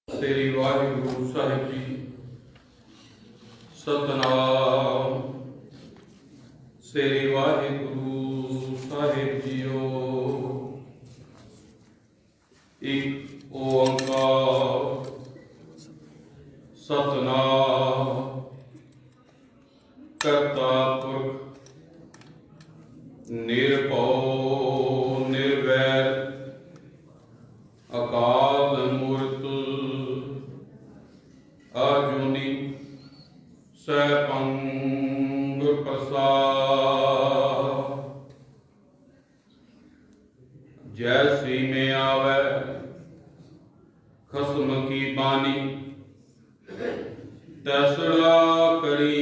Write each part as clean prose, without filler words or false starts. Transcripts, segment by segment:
ਸ੍ਰੀ ਵਾਹਿਗੁਰੂ ਸਾਹਿਬ ਜੀ। ਸਤਨਾਮ ਸ੍ਰੀ ਵਾਹਿਗੁਰੂ ਸਾਹਿਬ JIO. ਇੱਕ ਓੰਕਾਰ ਸਤਨਾਮ ਕਰਤਾ ਪੁਰਖ ਨਿਰਭਉ ਨਿਰਵੈਰ ਅਕਾਲ ਮੂਰਤ ਆਜੂਨੀ ਸੈਭੰ ਗੁਰ ਪ੍ਰਸਾਦ। ਜੈਸੀ ਮੈਂ ਆਵੈ ਖਸਮ ਕੀ ਬਾਣੀ ਤੈਸੜਾ ਕਰੀ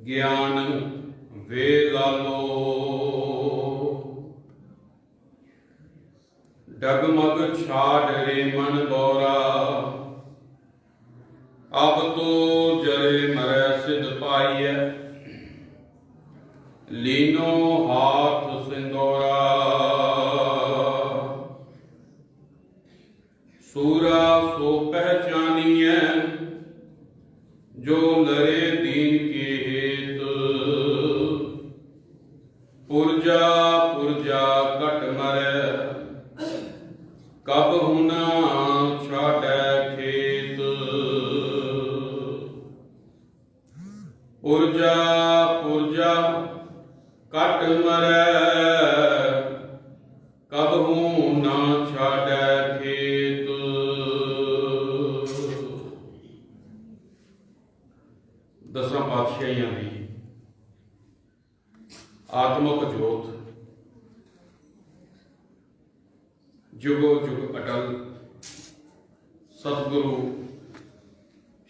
ਗਿਆਨ ਵੇਲਾਲੋ। डगमग छाड़ रे मन गौरा अब तो जरे मरै सिद्ध पाइय लीनो हाथ सिंदौरा। सूरा सो पहचानिय जो लरे दीन के हेत पुरजा पुरजा कट मरै कब हुना छाड़ै खेत। पुरजा पुरजा कट मरै कब हुना छाड़ै खेत। दसां पातशाहियां दी आत्मक जोत जुगो जुग अटल सतगुरु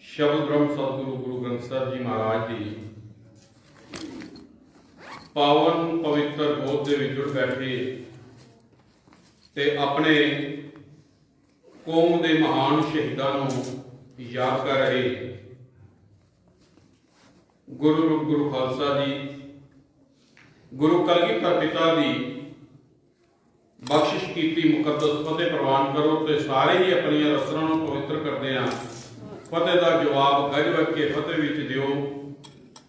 शब्द ब्रह्म सतगुरु गुरु ग्रंथ साहिब जी महाराज की पावन पवित्र गोद दे विच जुड़ बैठे ते अपने कौम के महान शहीदां नूं याद कर रहे गुरु रूप गुरु खालसा जी गुरु कलगीधर पिता की बख्शिश कीती मुकद्दस फतेह प्रवान करो। तो सारे ही अपनी रसना पवित्र करते हैं। फतेह का जवाब गज वज के फतेह विच दिओ।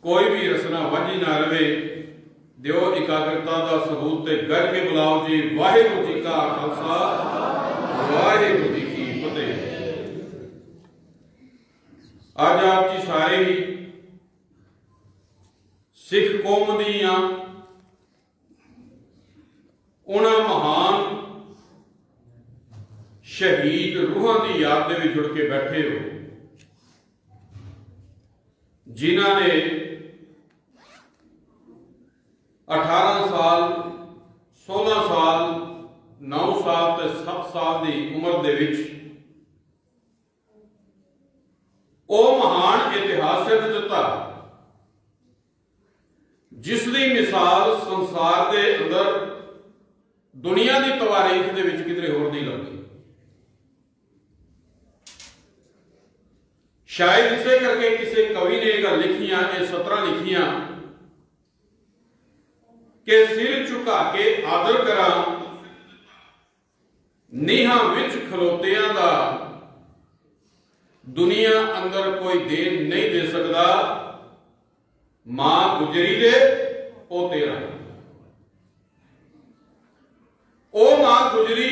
कोई भी रसना वंझी ना रहे। दिओ एकाग्रता का सबूत ते गज के बुलाओ जी। वाहिगुरू जी का खालसा वाहिगुरू जी की फतेह। अज आप जी सारे ही सिख कौम दीआं उन्हां महान शहीद रूहां की याद दे विच जुड़ के बैठे हो जिन्हां ने 18 साल 16 साल 9 साल ते 7 साल की उम्र दे विच ओ महान इतिहास रच दिता जिसदी मिसाल संसार के अंदर दुनिया की तवारीख दे विच किधरे होर नहीं लगती। शायद इसे करके किसी कवि ने यह लिखियां ये सतरां लिखियां कि सिर झुका के आदर करा नीहां विच खलोतियां दा दुनिया अंदर कोई देन नहीं दे सकता। मां गुजरी दे पोते रहा ओ मां गुजरी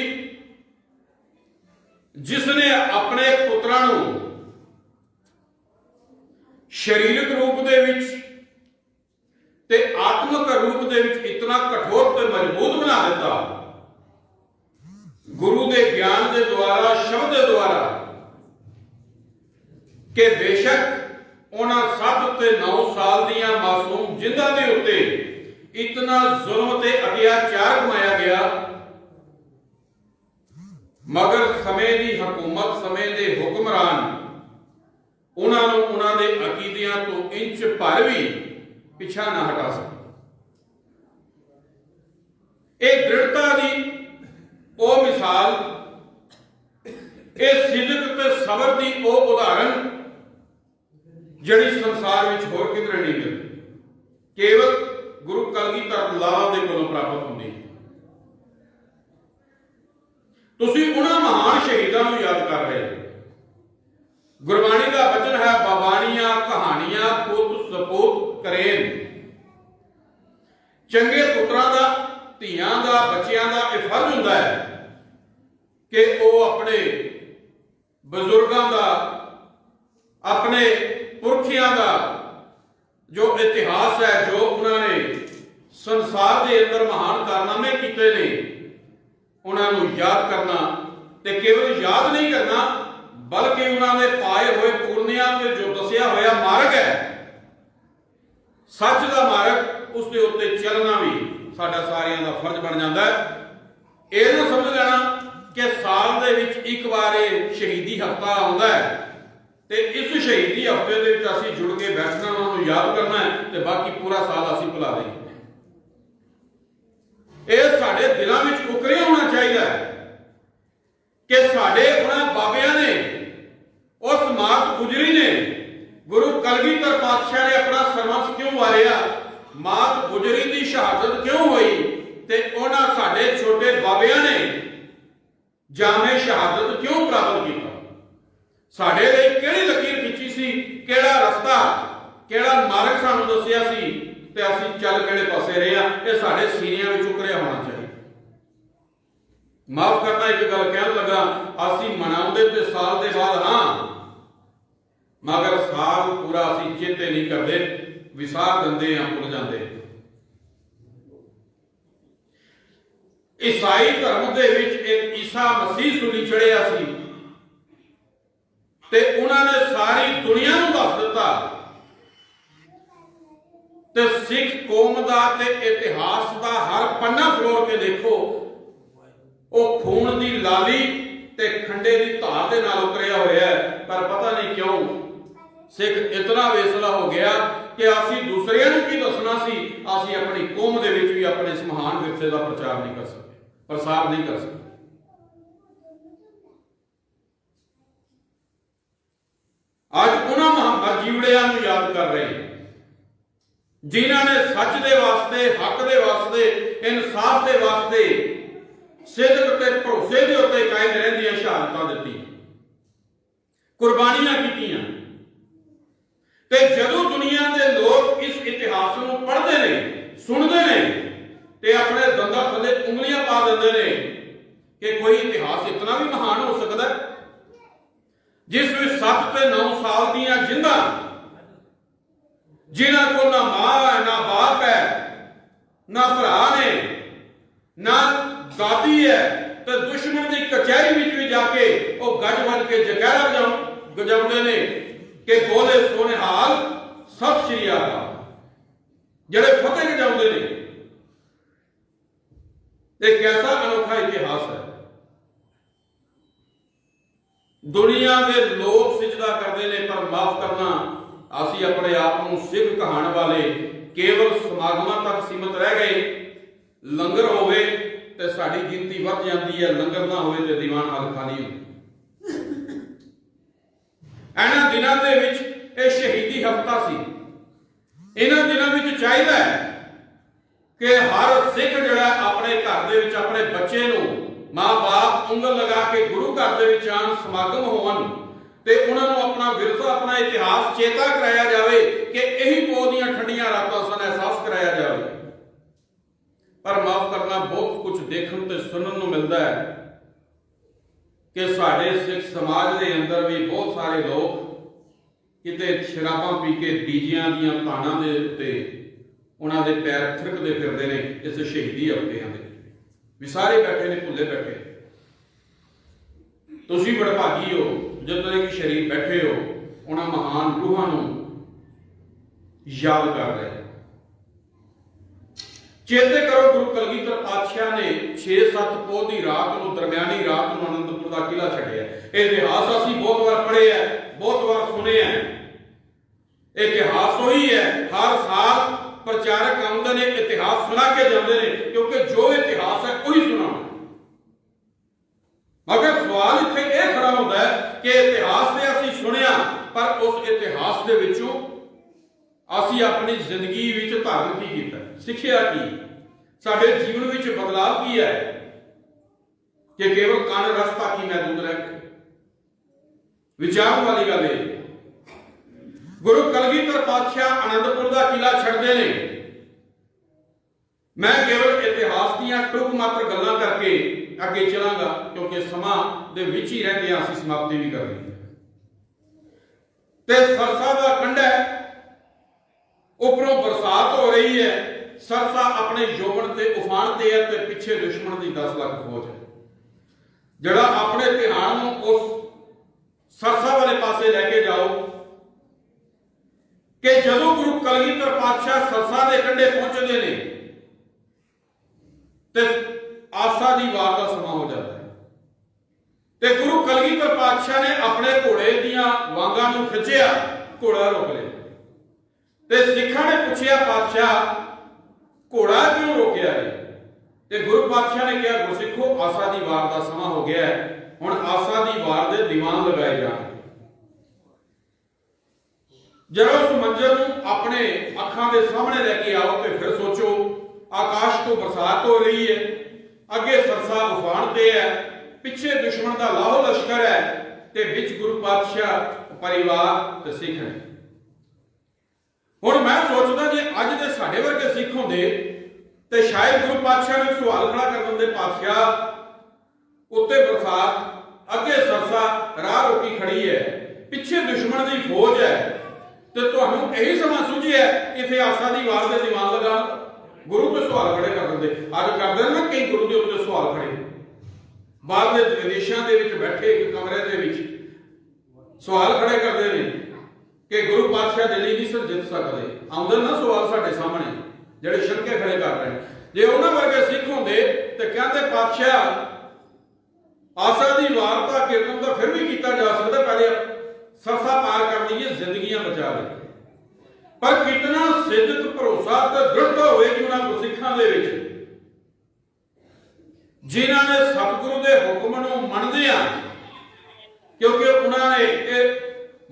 जिसने अपने पुत्रां नूं शरीरक रूप दे विच ते आत्मक रूप दे विच इतना कठोर ते मजबूत बना दिता। गुरु के ज्ञान के द्वारा शब्द के द्वारा कि बेशक उन्हां 7 ते 9 साल दियां मासूम जिंदा दे उत्ते इतना जुल्म ते अत्याचार कमाया गया मगर समय की हुकूमत समय के हुक्मरान उन्होंने अकीदियां तो इंच भर भी पिछा ना हटा सके। एक दृढ़ता की वो मिसाल एक सिदक ते सबर की वो उदाहरण जिहड़ी संसार में होर किधरे नहीं मिलती केवल गुरु कलगीधर लाला दे कोलों प्राप्त होंदी। तुसीं उन्हां महान शहीदां नूं याद कर गुरबाणी का वचन है, बाबाणियां कहानियां पुत सपूत करेन। चंगे पुत्रां दा, धीआं दा, बच्चियां दा यह फर्ज हुंदा है कि वो अपने बजुर्गों का, अपने पुरखियां का जो इतिहास है, जो उन्होंने संसार के अंदर महान कारनामे किए ने, उन्होंने याद करना, ते केवल याद नहीं करना बल्कि उन्होंने पाए हुए पूर्णिया के जो दसिया होया मार्ग है, सच का मार्ग, उसके उत्ते चलना भी साडा सारियां दा फर्ज बन जाता है। ये ना समझ लेना कि साल दे विच एक बार शहीदी हफ्ता आउंदा है ते इस शहीदी हफ्ते दे विच असीं जुड़ के बैठना, उन्होंने याद करना है ते बाकी पूरा साल असीं भुला देंगे। यह साडे दिलों में उकरिया होना चाहिए कि साडे उन्हां बाबियां ने, उस मात गुजरी ने, गुरु कलगीधर पातशाह ने अपना सरबंस क्यों वारिया, मात गुजरी की शहादत क्यों हुई, ते उन्हां साडे छोटे बाबियां ने जामे शहादत क्यों प्राप्त किया, साडे लई किहड़ी लकीर खिंची सी, किहड़ा रस्ता, किहड़ा मार्ग सानूं दस्सिया सी, ते असीं चल किहड़े पासे रहे हां, ये साडे सीनियां विच उकरिया होना चाहिए। माफ करना, एक गल कहन लगा, असीं मनाउंदे ते साल दे बाद हां, मगर साल पूरा असीं चेते नहीं करते, विसार दिंदे हां, भुल जांदे। ईसाई धर्म दे विच एक ईसा मसीह सूली चढ़िया सी ते उन्होंने सारी दुनिया नूं दस दिता, ते सिख कौम दा ते इतिहास दा हर पन्ना फरोल के देखो, वो खून दी लाली ते खंडे दी धार दे नाल उकरिया होया है। पर पता नहीं क्यों सिख इतना वेसला हो गया कि असीं दूसरिਆਂ ਨੂੰ की दसना सी, असीं अपनी कौम दे विच भी अपने इस महान विरसे का प्रचार नहीं कर सकते, प्रसार नहीं कर सकते। आज उन्हां महान जीवड़ियां नूं याद कर रहे हैं जिन्हां ने सच दे वास्ते, हक दे वास्ते, इंसाफ दे वास्ते, सिदक ते भरोसे दे उत्ते कायम रहंदियां शहादतां दित्ती, कुर्बानियां कीतियां। ते जदों दुनिया के लोग इस इतिहास को पढ़ते हैं, सुनते हैं, तो अपने दंदां थले उंगलियां पा देते हैं कि कोई इतिहास इतना भी महान हो सकता है जिस में 7 ते 9 साल दियां जिंदा, जिन्हां को ना मां है, ना बाप है, ना भरा ने, ना दादी है, तो दुश्मन की कचहरी में भी जाके वो गज बज के जगैरा गजाउंदे ने कि बोले सोने हाल सत श्री अकाल, जड़े फतेह गजाउंदे ने। एक कैसा अनोखा इतिहास है। दुनिया के लोग सिजदा करते हैं, पर माफ करना, असी अपने आप को सिख कहाण वाले केवल समागमां तक सीमित रह गए। लंगर होवे ते साडी गिनती वध जाती है, लंगर ना होवे ते दीवान हाल खाली होंदे। इन्हां दिनां दे विच ये शहीदी हफ्ता सी। इन्हां दिनां विच चाहिदा है कि हर सिख जिहड़ा अपने घर दे विच अपने बच्चे नूं मां बाप उंगल लगा के गुरु घर दे विच आन, समागम होवन ते उन्हां नूं अपना विरसा, अपना इतिहास चेता कराया जाए कि यही पौ दीयां ठंडियां रातां सन, एहसास कराया जाए। पर माफ करना, बहुत कुछ देखने ते सुनने नूं मिलदा है कि साडे सिख समाज के अंदर भी बहुत सारे लोग किते शराबां पी के डीजियां दीयां तानां दे उत्ते उन्हां दे पैर थिरकदे फिरदे ने। इस शहीदी हफ्तिਆਂ दे भी सारे बैठे ने, भुल्ले बैठे। तुसीं बड़भागी हो जो तुसीं शरीर बैठे हो, उन्हां महान रूहां नूं याद कर रहे। चेते करो, गुरु कलगीधर पातशाह ने 6-7 पोह की रात को, दरम्यानी रात को आनंदपुर का किला छड्डिया। इतिहास असीं बहुत बार पढ़े है, बहुत बार सुने हैं। इतिहास वही है, हर साल प्रचारक आउंदे ने, इतिहास सुना के जाते हैं, क्योंकि जो इतिहास है वही सुनाना। मगर सवाल इत्थे यह खड़ा होता है कि इतिहास से असीं सुनिया, पर उस इतिहास के विचों असीं अपनी जिंदगी विच धारण की कीता, सिक्ख्या की, साडे जीवन विच बदलाव की है कि केवल कान रस ताकी महदूद रह गए। विचार वाली गल है। गुरु कलगीधर पातशाह आनंदपुर का किला छड़ते हैं। मैं केवल इतिहास दी टुक मात्र गल्लां करके अगे चलांगा, क्योंकि समा दे विच ही रहंदे असीं समाप्ति भी करनी है। ते सरसा दा कंढा उपरों बरसात हो रही है, सरसा अपने यौवन ते उफान ते है, ते पिछे दुश्मन की 10 लाख फौज है, जड़ा अपने ध्यान नूं उस सरसा वाले पासे लैके जाओ कि जदों गुरु कलगीधर पातशाह सरसा के कंढे पहुंचते हैं ते आसा दी वार का समा हो जाता है। ते गुरु कलगीधर पातशाह ने अपने घोड़े दियां वांगां नूं खिंचिया, घोड़ा रोक लिया। ते सिखां ने पूछया, पातशाह घोड़ा क्यों रोकिया है? ते गुरु पातशाह ने कहा, गुरसिखो आसा दी वार का समा हो गया है, हुण आसा दी वार दे दीवान लगाए जाण। जरा उस मंजर नूं अपने अखां दे सामने लैके आओ ते फिर सोचो, आकाश तो बरसात हो रही है, अगे सरसा उफान ते है, पिछे दुश्मन का लाहो लश्कर है, ते विच गुरु पातशाह परिवार ते सिख ने। हुण मैं सोचदा जे अज दे साडे वर्गे सिख होंदे ते शायद गुरु पातशाह ने सवाल खड़ा कर दिंदे, पातशाह उत्ते बरसात, अगे सरसा राह रोकी खड़ी है, पिछे दुश्मन की फौज है, तो तुहानूं यही समा सूझिया इत्थे आसा दी वार दे दीवान लगा। गुरु पे सवाल खड़े कर दिंदे। अज करदे ना कई गुरु के उत्ते सवाल खड़े, बाहर दे विदेशां दे विच बैठे एक कमरे दे विच सवाल खड़े करते हैं कि गुरु पातशाह दिल्ली नहीं सर जित सकते। आउंदे ना सवाल साडे सामने जिहड़े शंके खड़े कर रहे हैं। जे उन्हां वर्गे सिख होंदे ते कहंदे, पातशाह आसा दी वार दा कीर्तन तो फिर भी किया जा सकता, पहले सरसा पार कर लईए, जिंदगियां बचा लईए। पर कितना सिद्धक भरोसा ते दृढ़ता होएगी उन्हां गुरसिखां दे विच जिन्हां ने सतगुरु दे हुक्म नूं मनदिआं, क्योंकि उन्होंने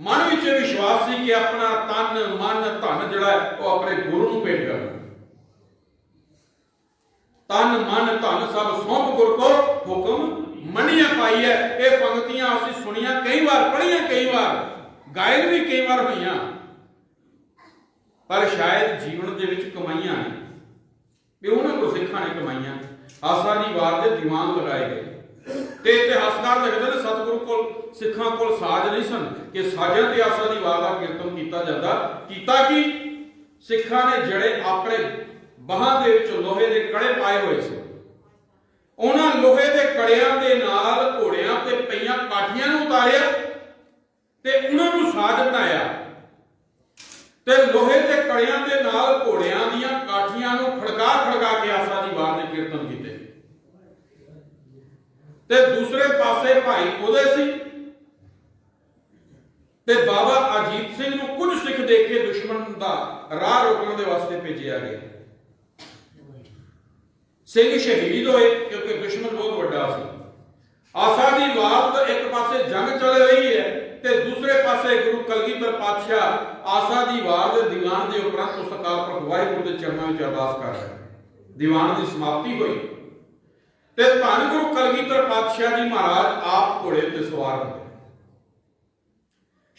मन विच विश्वास सी कि अपना तन मन धन जिहड़ा वो अपने गुरु नूं भेंट करना। तन मन धन सब सौंप गुर को हुक्म मनिया पाई है। ये पंक्तियां असीं सुनिया कई बार, पढ़िया कई बार, गायन भी कई बार हुई, पर शायद जीवन दे विच कमाईयां नहीं भी उन्होंने गुरसिखां ने कमाईयां। आसा दी वार दे दीवान लगाए गए ते इतिहासकार लिखदे ने सतगुरु कोल सिखां कोल साज नहीं सन कि साजां ते आसा दी वार दा कीर्तन कीता जांदा। कीता कि सिखां ने जड़े अपने बाहां दे विच लोहे दे कड़े पाए होए सी, उन्हां लोहे दे कड़ियां दे नाल घोड़ियां ते पईयां काठियां नूं उतारिया ते उन्हां नूं साज बनाया ते लोहे के कड़ियां दे नाल घोड़ियां दीयां काठियां नूं खड़का खड़का के आसा दी वार दे कीर्तन कीते। ते दूसरे पासे भाई उदय सी ते बाबा अजीत सिंह नूं कुछ सिख देख के दुश्मन दा राह रोकने दे वास्ते भेजिया गया। सिंह शहीद होए क्योंकि दुश्मन बहुत बड़ा सी। आसा दी वार तो एक पासे जंग चल रही है ते दूसरे पासे गुरु कलगीधर पातशाह आसा दी वार दे दीवान दे उपरंत उस अकाल पुरख वाहिगुरू दे चरणों विच अरदास कर रहे हैं। दीवान की समाप्ति हुई ते धन गुरु कलगीधर पातशाह जी महाराज आप घोड़े ते सवार होते,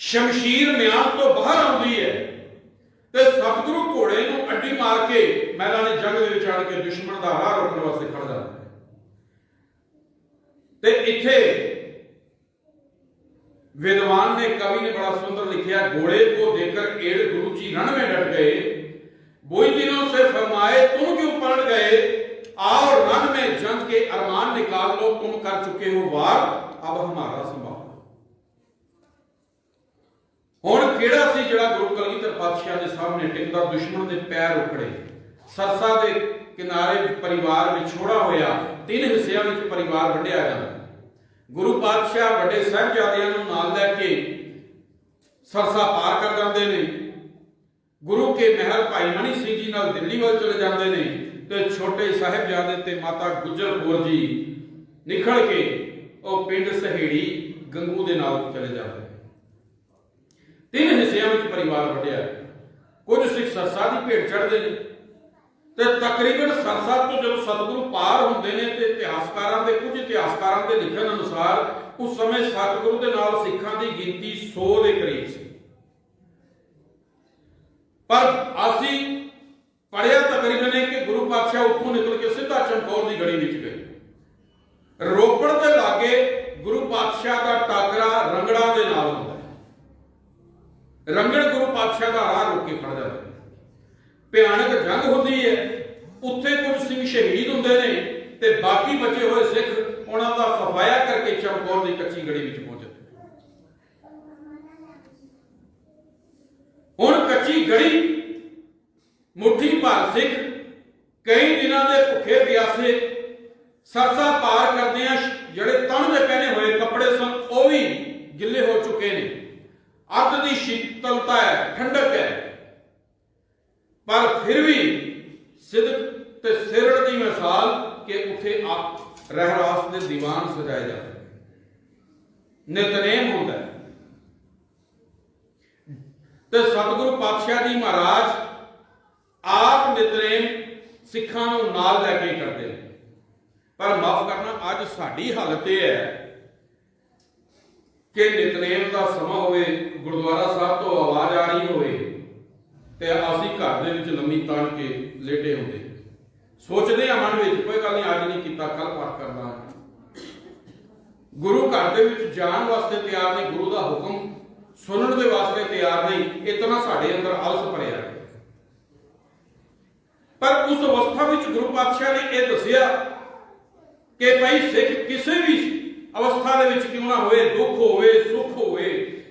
शमशीर म्यान तो बाहर आउंदी है ते सतगुरु घोड़े नूं अड्डी मार के मैदान जंग दे विच आण के दुश्मन दा राह रोकण वास्ते खड़ जांदा है। ते इत्थे विद्वान ने, कवि ने बड़ा सुंदर लिखा, घोड़े को देखकर एड़ गुरु जी रण में डट गए, वही दिनों से फरमाए तुम क्यों पलट गए, आओ रण में जंग के अरमान निकाल लो, तुम कर चुके हो वार अब हमारा संभालो। हुण किहड़ा सी जिहड़ा गुरु कलगीधर पातशाह के सामने टिकदा, दुश्मन के पैर उखड़े, सरसा के किनारे परिवार विछोड़ा होया, 3 हिस्सियां विच परिवार वंडिया जांदा। गुरु पातशाह बड़े साहिबजादियां नूं नाल लैके सरसा पार कर जाते हैं। गुरु के महल भाई मनी सिंह जी नाल दिल्ली वाल चले जाते हैं तो छोटे साहिबजादे ते माता गुजर कौर जी निकल के और पिंड सहेड़ी गंगू दे नाल चले जाते हैं। 3 हिस्सियां विच परिवार वंडिया। कुछ सिख सरसा की भेट चढ़ते हैं ते तकरीबन सरसा तो जब सतगुरु पार होंदे ने ते इतिहासकारां दे कुछ इतिहासकारां दे लिखण अनुसार उस समय सतगुरु के नाल सिखां की गिनती 100 के करीब सी, पर असी पढ़िया तकरीबन है कि गुरु पातशाह उत्थों निकल के सीधा चमकौर की गढ़ी विच गए। रोपड़ के लागे गुरु पातशाह का टाकरा रंगड़ा के नाल होंदा है। रंगड़ गुरु पातशाह का राह रोक के खड़ जाता है। भयानक जंग होती है, उत्थे कुछ सिंह शहीद होंदे ने ते बाकी बचे हुए सिख उन्हां दा सफाया करके चमकौर की कच्ची गढ़ी विच पहुंचते। हुण कच्ची गढ़ी मुट्ठी भर सिख कई दिनों के भुखे प्यासे सरसा पार करते हैं, जड़े तन के पहने हुए कपड़े सन वह भी गिले हो चुके हैं। अत की शीतलता है, ठंडक है, पर फिर भी सिदक ते सिरड़ की मिसाल के उथे रहरास के दीवान सजाए जाते हैं, नितनेम होता है। तो सतगुरु पातशाह जी महाराज आप नितनेम सिखां नूं नाल लैके करते हैं। पर माफ करना, अज साडी हालत यह है कि नितनेम का समा होवे, गुरुद्वारा साहब तो आवाज आ रही होवे ते असीं घर दे विच लम्मी तन के लेटे होंदे, सोचते हैं मन में कोई गल नहीं, अज नहीं किया कल पाठ करना। गुरु घर दे विच जाण वास्ते तैयार नहीं, गुरु का हुक्म सुनने के वास्ते तैयार नहीं, इतना साडे अंदर आलस भरिया है। पर उस अवस्था में गुरु पातशाह ने यह दसिया कि भाई सिख किसी भी अवस्था दे विच क्यों ना होए, दुख होवे सुख होवे,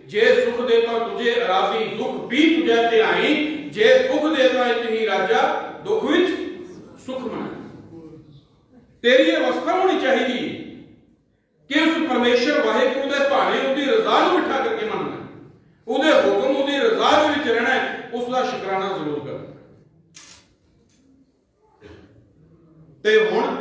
जे सुख देता तुझे राजी दुख भी तुझे ते आई, जे दुख देता है तुही राजा दुख विच सुख मना। तेरी अवस्था होनी चाहिए कि उस परमेश्वर वाहिगुरु दे भाणे उहदी रजा नूं मिठा करके मनना, उहदे हुक्म उहदी रजा दे विच रहना, उसका शुकराना जरूर करना। ते हुण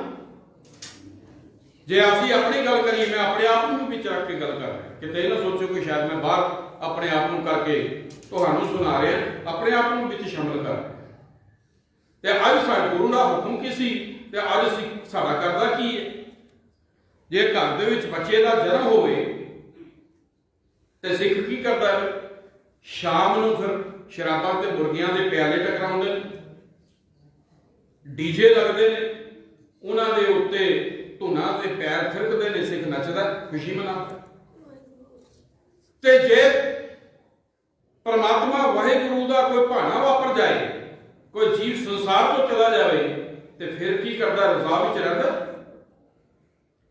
जे असीं अपनी गल करिए, मैं अपने आप को भी रख के गल कर रहा, किते ना सोचो कि शायद मैं बाहर अपने आप को करके तुहानूं सुना रहा, अपने आप को विच शामिल कर ते अज साडे गुरु का हुक्म की सी ते अज असीं साडा करदा की है। जे घर दे विच बच्चे का जन्म होवे ते सिख की करदा है, शाम नूं फिर शराबां ते मुर्गियां दे प्याले टकराउंदे, डीजे लगदे ने, उन्हां दे उत्ते धुना ते पैर थिरकदे ने, सिख नचदा खुशी मनांदा। ते जे परमात्मा वाहिगुरु का कोई भाना वापर जाए, कोई जीव संसार तो चला जाए, तो फिर की करता, रजा विच रहिंदा,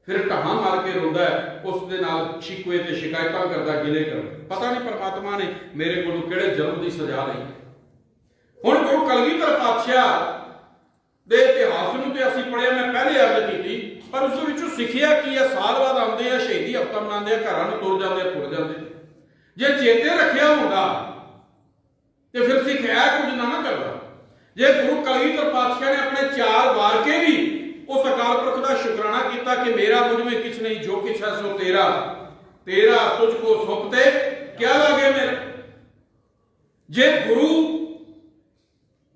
फिर ढाहां मार के रोंदा है, उस दे नाल शिकवे ते शिकायतां करदा, गिले करदा। पता नहीं परमात्मा ने मेरे कोलों किहड़े जन्म की सजा लई। हुण गुरु कलगीधर पातशाह दे इतिहास नूं ते असीं पढ़िया, मैं पहले अर्ज कीती, पर उस विचों सिੱਖਿਆ की है, साल बाद आउंदे आ, शहीदी हफ्ता मनाते हैं, घरां नूं तुर जाते तुर जाते। जे चेते रखिया होंदा तो फिर सिੱਖਿਆ कुछ ना करता। जे गुरु कलगीधर पातशाह ने अपने 4 वार के भी उस अकाल पुरख का शुकराना किया कि मेरा मुझ में किछ नहीं, जो किछ है सो तेरा, तेरा तुझको सौंपते क्या लागे मेरा। जे गुरु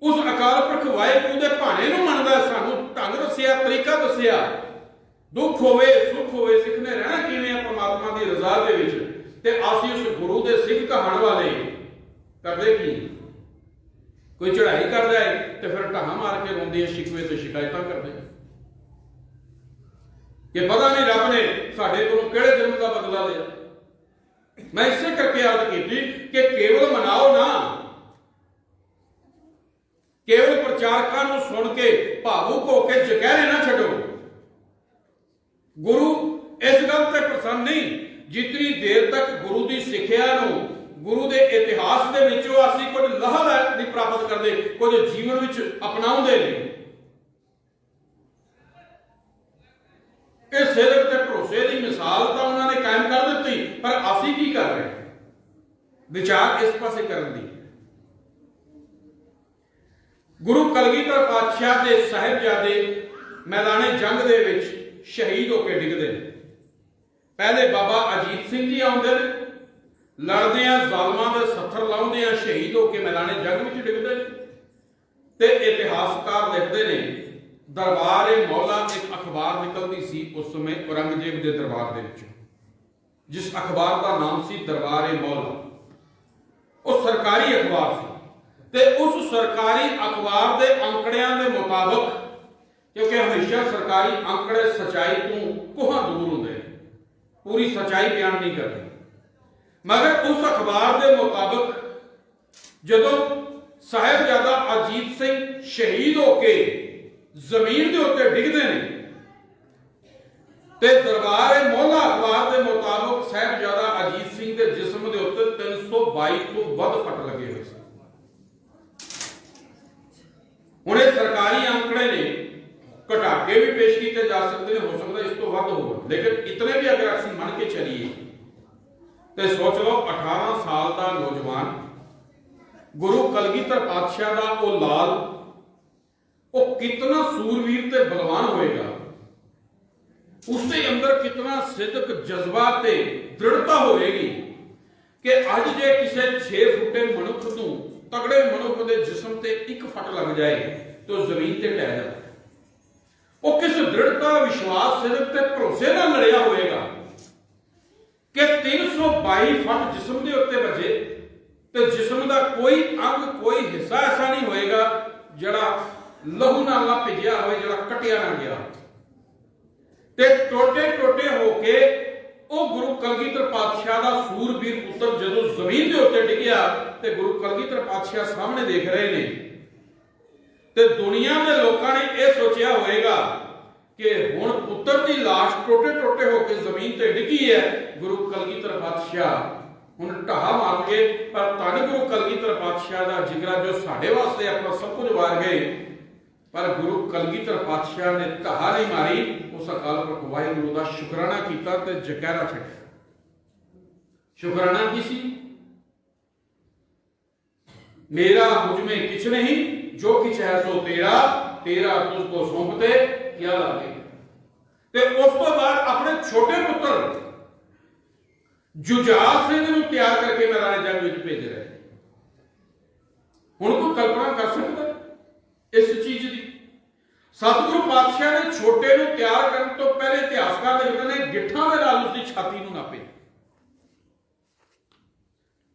उस अकाल पुरख वाहिगुरू के भाणे नूं मनदा, सानूं ढंग दसिया, तरीका दसिया, दुख होवे सुख होवे सिख ने रहना किवें परमात्मा की रजा दे विच, ते असीं उस गुरु दे सिख कहाण वाले करदे की, कोई चढ़ाई करदा है तो फिर ढाहां मार के रोंदी है, शिकवे ते शिकायतां करदे कि पता नहीं रब ने साडे कोलों किहड़े जन्म का बदला लिया। मैं इसे करके अर्ज की कि केवल मनाओ ना, केवल प्रचारकां नूं सुन के भावुक होकर जकैरे ना छड्डो। गुरु इस गल से प्रसन्न नहीं, जितनी देर तक गुरु की सिੱਖਿਆ नूं, गुरु के इतिहास के विचों असीं कुछ लाह नहीं प्राप्त करते, कुछ जीवन विच अपनाउंदे नहीं। इस सिदक ते भरोसे की मिसाल तो उन्होंने कायम कर दी, पर असीं की कर रहे हैं, विचार इस पासे करन दी। गुरु कलगीधर पातशाह के साहिबजादे मैदाने जंग दे विच शहीद होकर डिगदे। पहले बाबा अजीत सिंह जी आउंदे ने, लड़दे जालमां दे सत्थर लाउंदे, शहीद होकर मैदाने जंग विच डिगदे। ते इतिहासकार लिखते ने, दरबार ए मौला एक अखबार निकलती सी उस समय औरंगजेब के दरबार दे विचों, जिस अखबार का नाम सी दरबार ए मौला, वो सरकारी अखबार सी ते उस सरकारी अखबार के अंकड़ियां के मुताबिक, क्योंकि हमेशा सरकारी अंकड़े सच्चाई तो कोह दूर होंगे, पूरी सच्चाई बयान नहीं करते, मगर उस अखबार के मुताबिक जदों साहिबजादा अजीत सिंह शहीद होके जमीन के उत्ते डिगते हैं ते दरबार ए मौला अखबार के मुताबिक साहिबजादा अजीत सिंह के जिस्म के उत्ते 322 तो वध फट लगे हुए सन। हुण ये सरकारी आंकड़े ने, घटा के भी पेश किए जा सकते हैं, हो सकता है इस तो वध हो, लेकिन इतने भी अगर असं मन के चलीए तो सोच लो 18 साल का नौजवान गुरु कलगीधर पातशाह का वो लाल, वो कितना सूरवीर ते बलवान होएगा, उसके अंदर कितना सिदक जज्बा ते दृढ़ता होएगी कि अज जे किसी 6 फुटे मनुख नूं, तगड़े मनुख के जिस्म ते एक फट लग जाए तो जमीन ते ढह जाए। वो किस दृढ़ता, विश्वास, सिदक ते भरोसे नाल लड़िया होएगा कि 322 फट जिस्म के उत्ते बजे तो जिस्म का कोई अंग, कोई हिस्सा ऐसा नहीं होएगा जड़ा लहू नाल ना भिजिया होए, जड़ा कटिया ना गया, ते टोटे टोटे होके वो गुरु कलगीधर पातशाह का सूरबीर पुत्र जदों जमीन के उत्ते डिग्या ते गुरु कलगीधर पातशाह सामने देख रहे ने ते दुनिया के लोगों ने यह सोचा होएगा कि हुण पुत्र की लाश टोटे टोटे होकर जमीन ते डिगी है, गुरु कलगीधर पातशाह हुण ढहा मार गए, पर धन गुरु कलगीधर पातशाह का जिगरा जो साडे वास्ते अपना सब कुछ वार गए, पर गुरु कलगीधर पातशाह ने ढहा नहीं मारी, उस अकाल पुरख वाहिगुरू का शुकराना किया ते जकैरा छड्डिया। शुकराना की सी? मेरा मुझ में किछ नहीं, जो किछ है सो तेरा, तेरा तुझको सौंपते क्या लागे। ते उस तो बाद अपने छोटे पुत्र जुझार सिंह नूं तैयार करके मैदान जंग विच भेज रहे। हुण कोई कल्पना कर सकता इस चीज की? सतगुरु पातशाह ने छोटे नूं तैयार करने तो पहले इतिहासकार लिखते हैं गिट्ठां दे नाल उसकी छाती नूं नापे।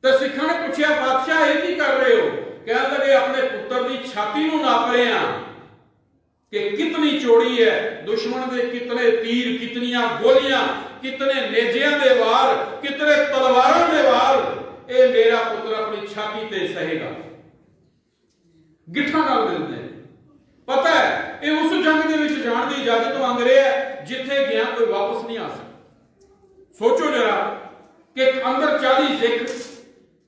तो सिखां ने पूछा पातशाह ये की कर रहे हो? कहने लगे अपने पुत्र की छाती नूं नाप रहे हैं कि कितनी चौड़ी है, दुश्मन के कितने तीर, कितनियां गोलियां, कितने नेजियां दे वार, कितने तलवारों दे वार, ये मेरा पुत्र अपनी छाती ते सहेगा। गिट्ठां नाल मिलदे पता है ये उस जंग दे विच जाण दी इजाजत मंग रहे हैं जिथे गया कोई वापस नहीं आ सकता। सोचो जरा कि अंदर 40 सिख,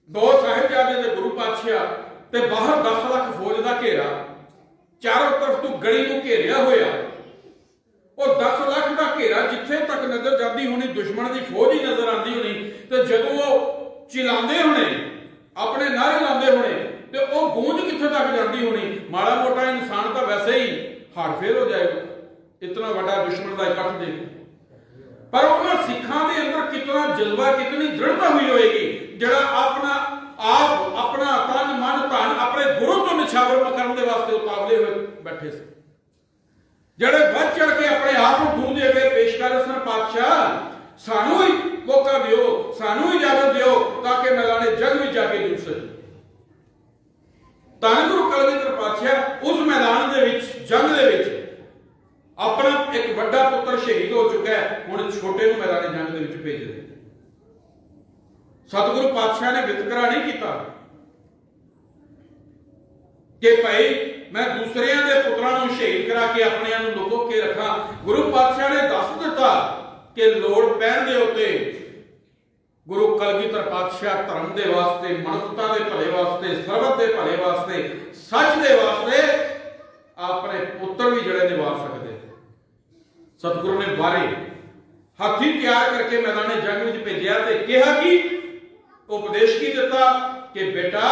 2 साहिबजादे दे गुरु पातशाह ते बाहर 10 लाख फौज का घेरा, चारों तरफ तो गड़ी को घेरिया होया, और 10 लाख का घेरा जिथे तक नजर जाती होनी दुश्मन की फौज ही नजर आती होनी, तो जदों वो चिल्लाते होने, अपने नारे लाते होने, तो वो गूंज कित्थे तक जाती होनी। माड़ा मोटा इंसान तो वैसे ही हार फेल हो जाएगा इतना बड़ा दुश्मन का इकट्ठ देख, पर उन्होंने सिखां दे अंदर कितना जज्बा, कितनी दृढ़ता हुई होएगी जड़ा अपना आप, अपना तन मन धन अपने गुरु तो निछावर करने के वास्ते उतावले हुए बैठे से, जड़े बढ़ चढ़ के अपने आप को गुरु दे अगे पेश कर रहे सन। पातशाह सानू ही मौका दियो, सानू इजाजत दियो ताकि मैदान जंग में जाके जुट सके। धन गुरु कलगीधर पातशाह उस मैदान दे विच, जंग दे विच अपना एक बड़ा पुत्र शहीद हो चुका है, हुण छोटे नूं मैदान जंग दे विच भेज रहे। सतगुरु पातशाह ने वितकरा नहीं किया कि भाई मैं दूसरिया के पुत्रां नूं शहीद करा के अपने नूं लुको के रखा। गुरु पातशाह ने दस दिता कि लोड़ पैण दे उत्ते गुरु कलगीधर पातशाह धर्म के वास्ते, मनुष्यता के भले वास्ते, सरबत के भले वास्ते, सच के वास्ते अपने पुत्र भी जड़े निभा सकते। सतगुरु ने बारे हाथी तैयार करके मैदान जंग में भेजा ते कहा कि उपदेश की दिता कि बेटा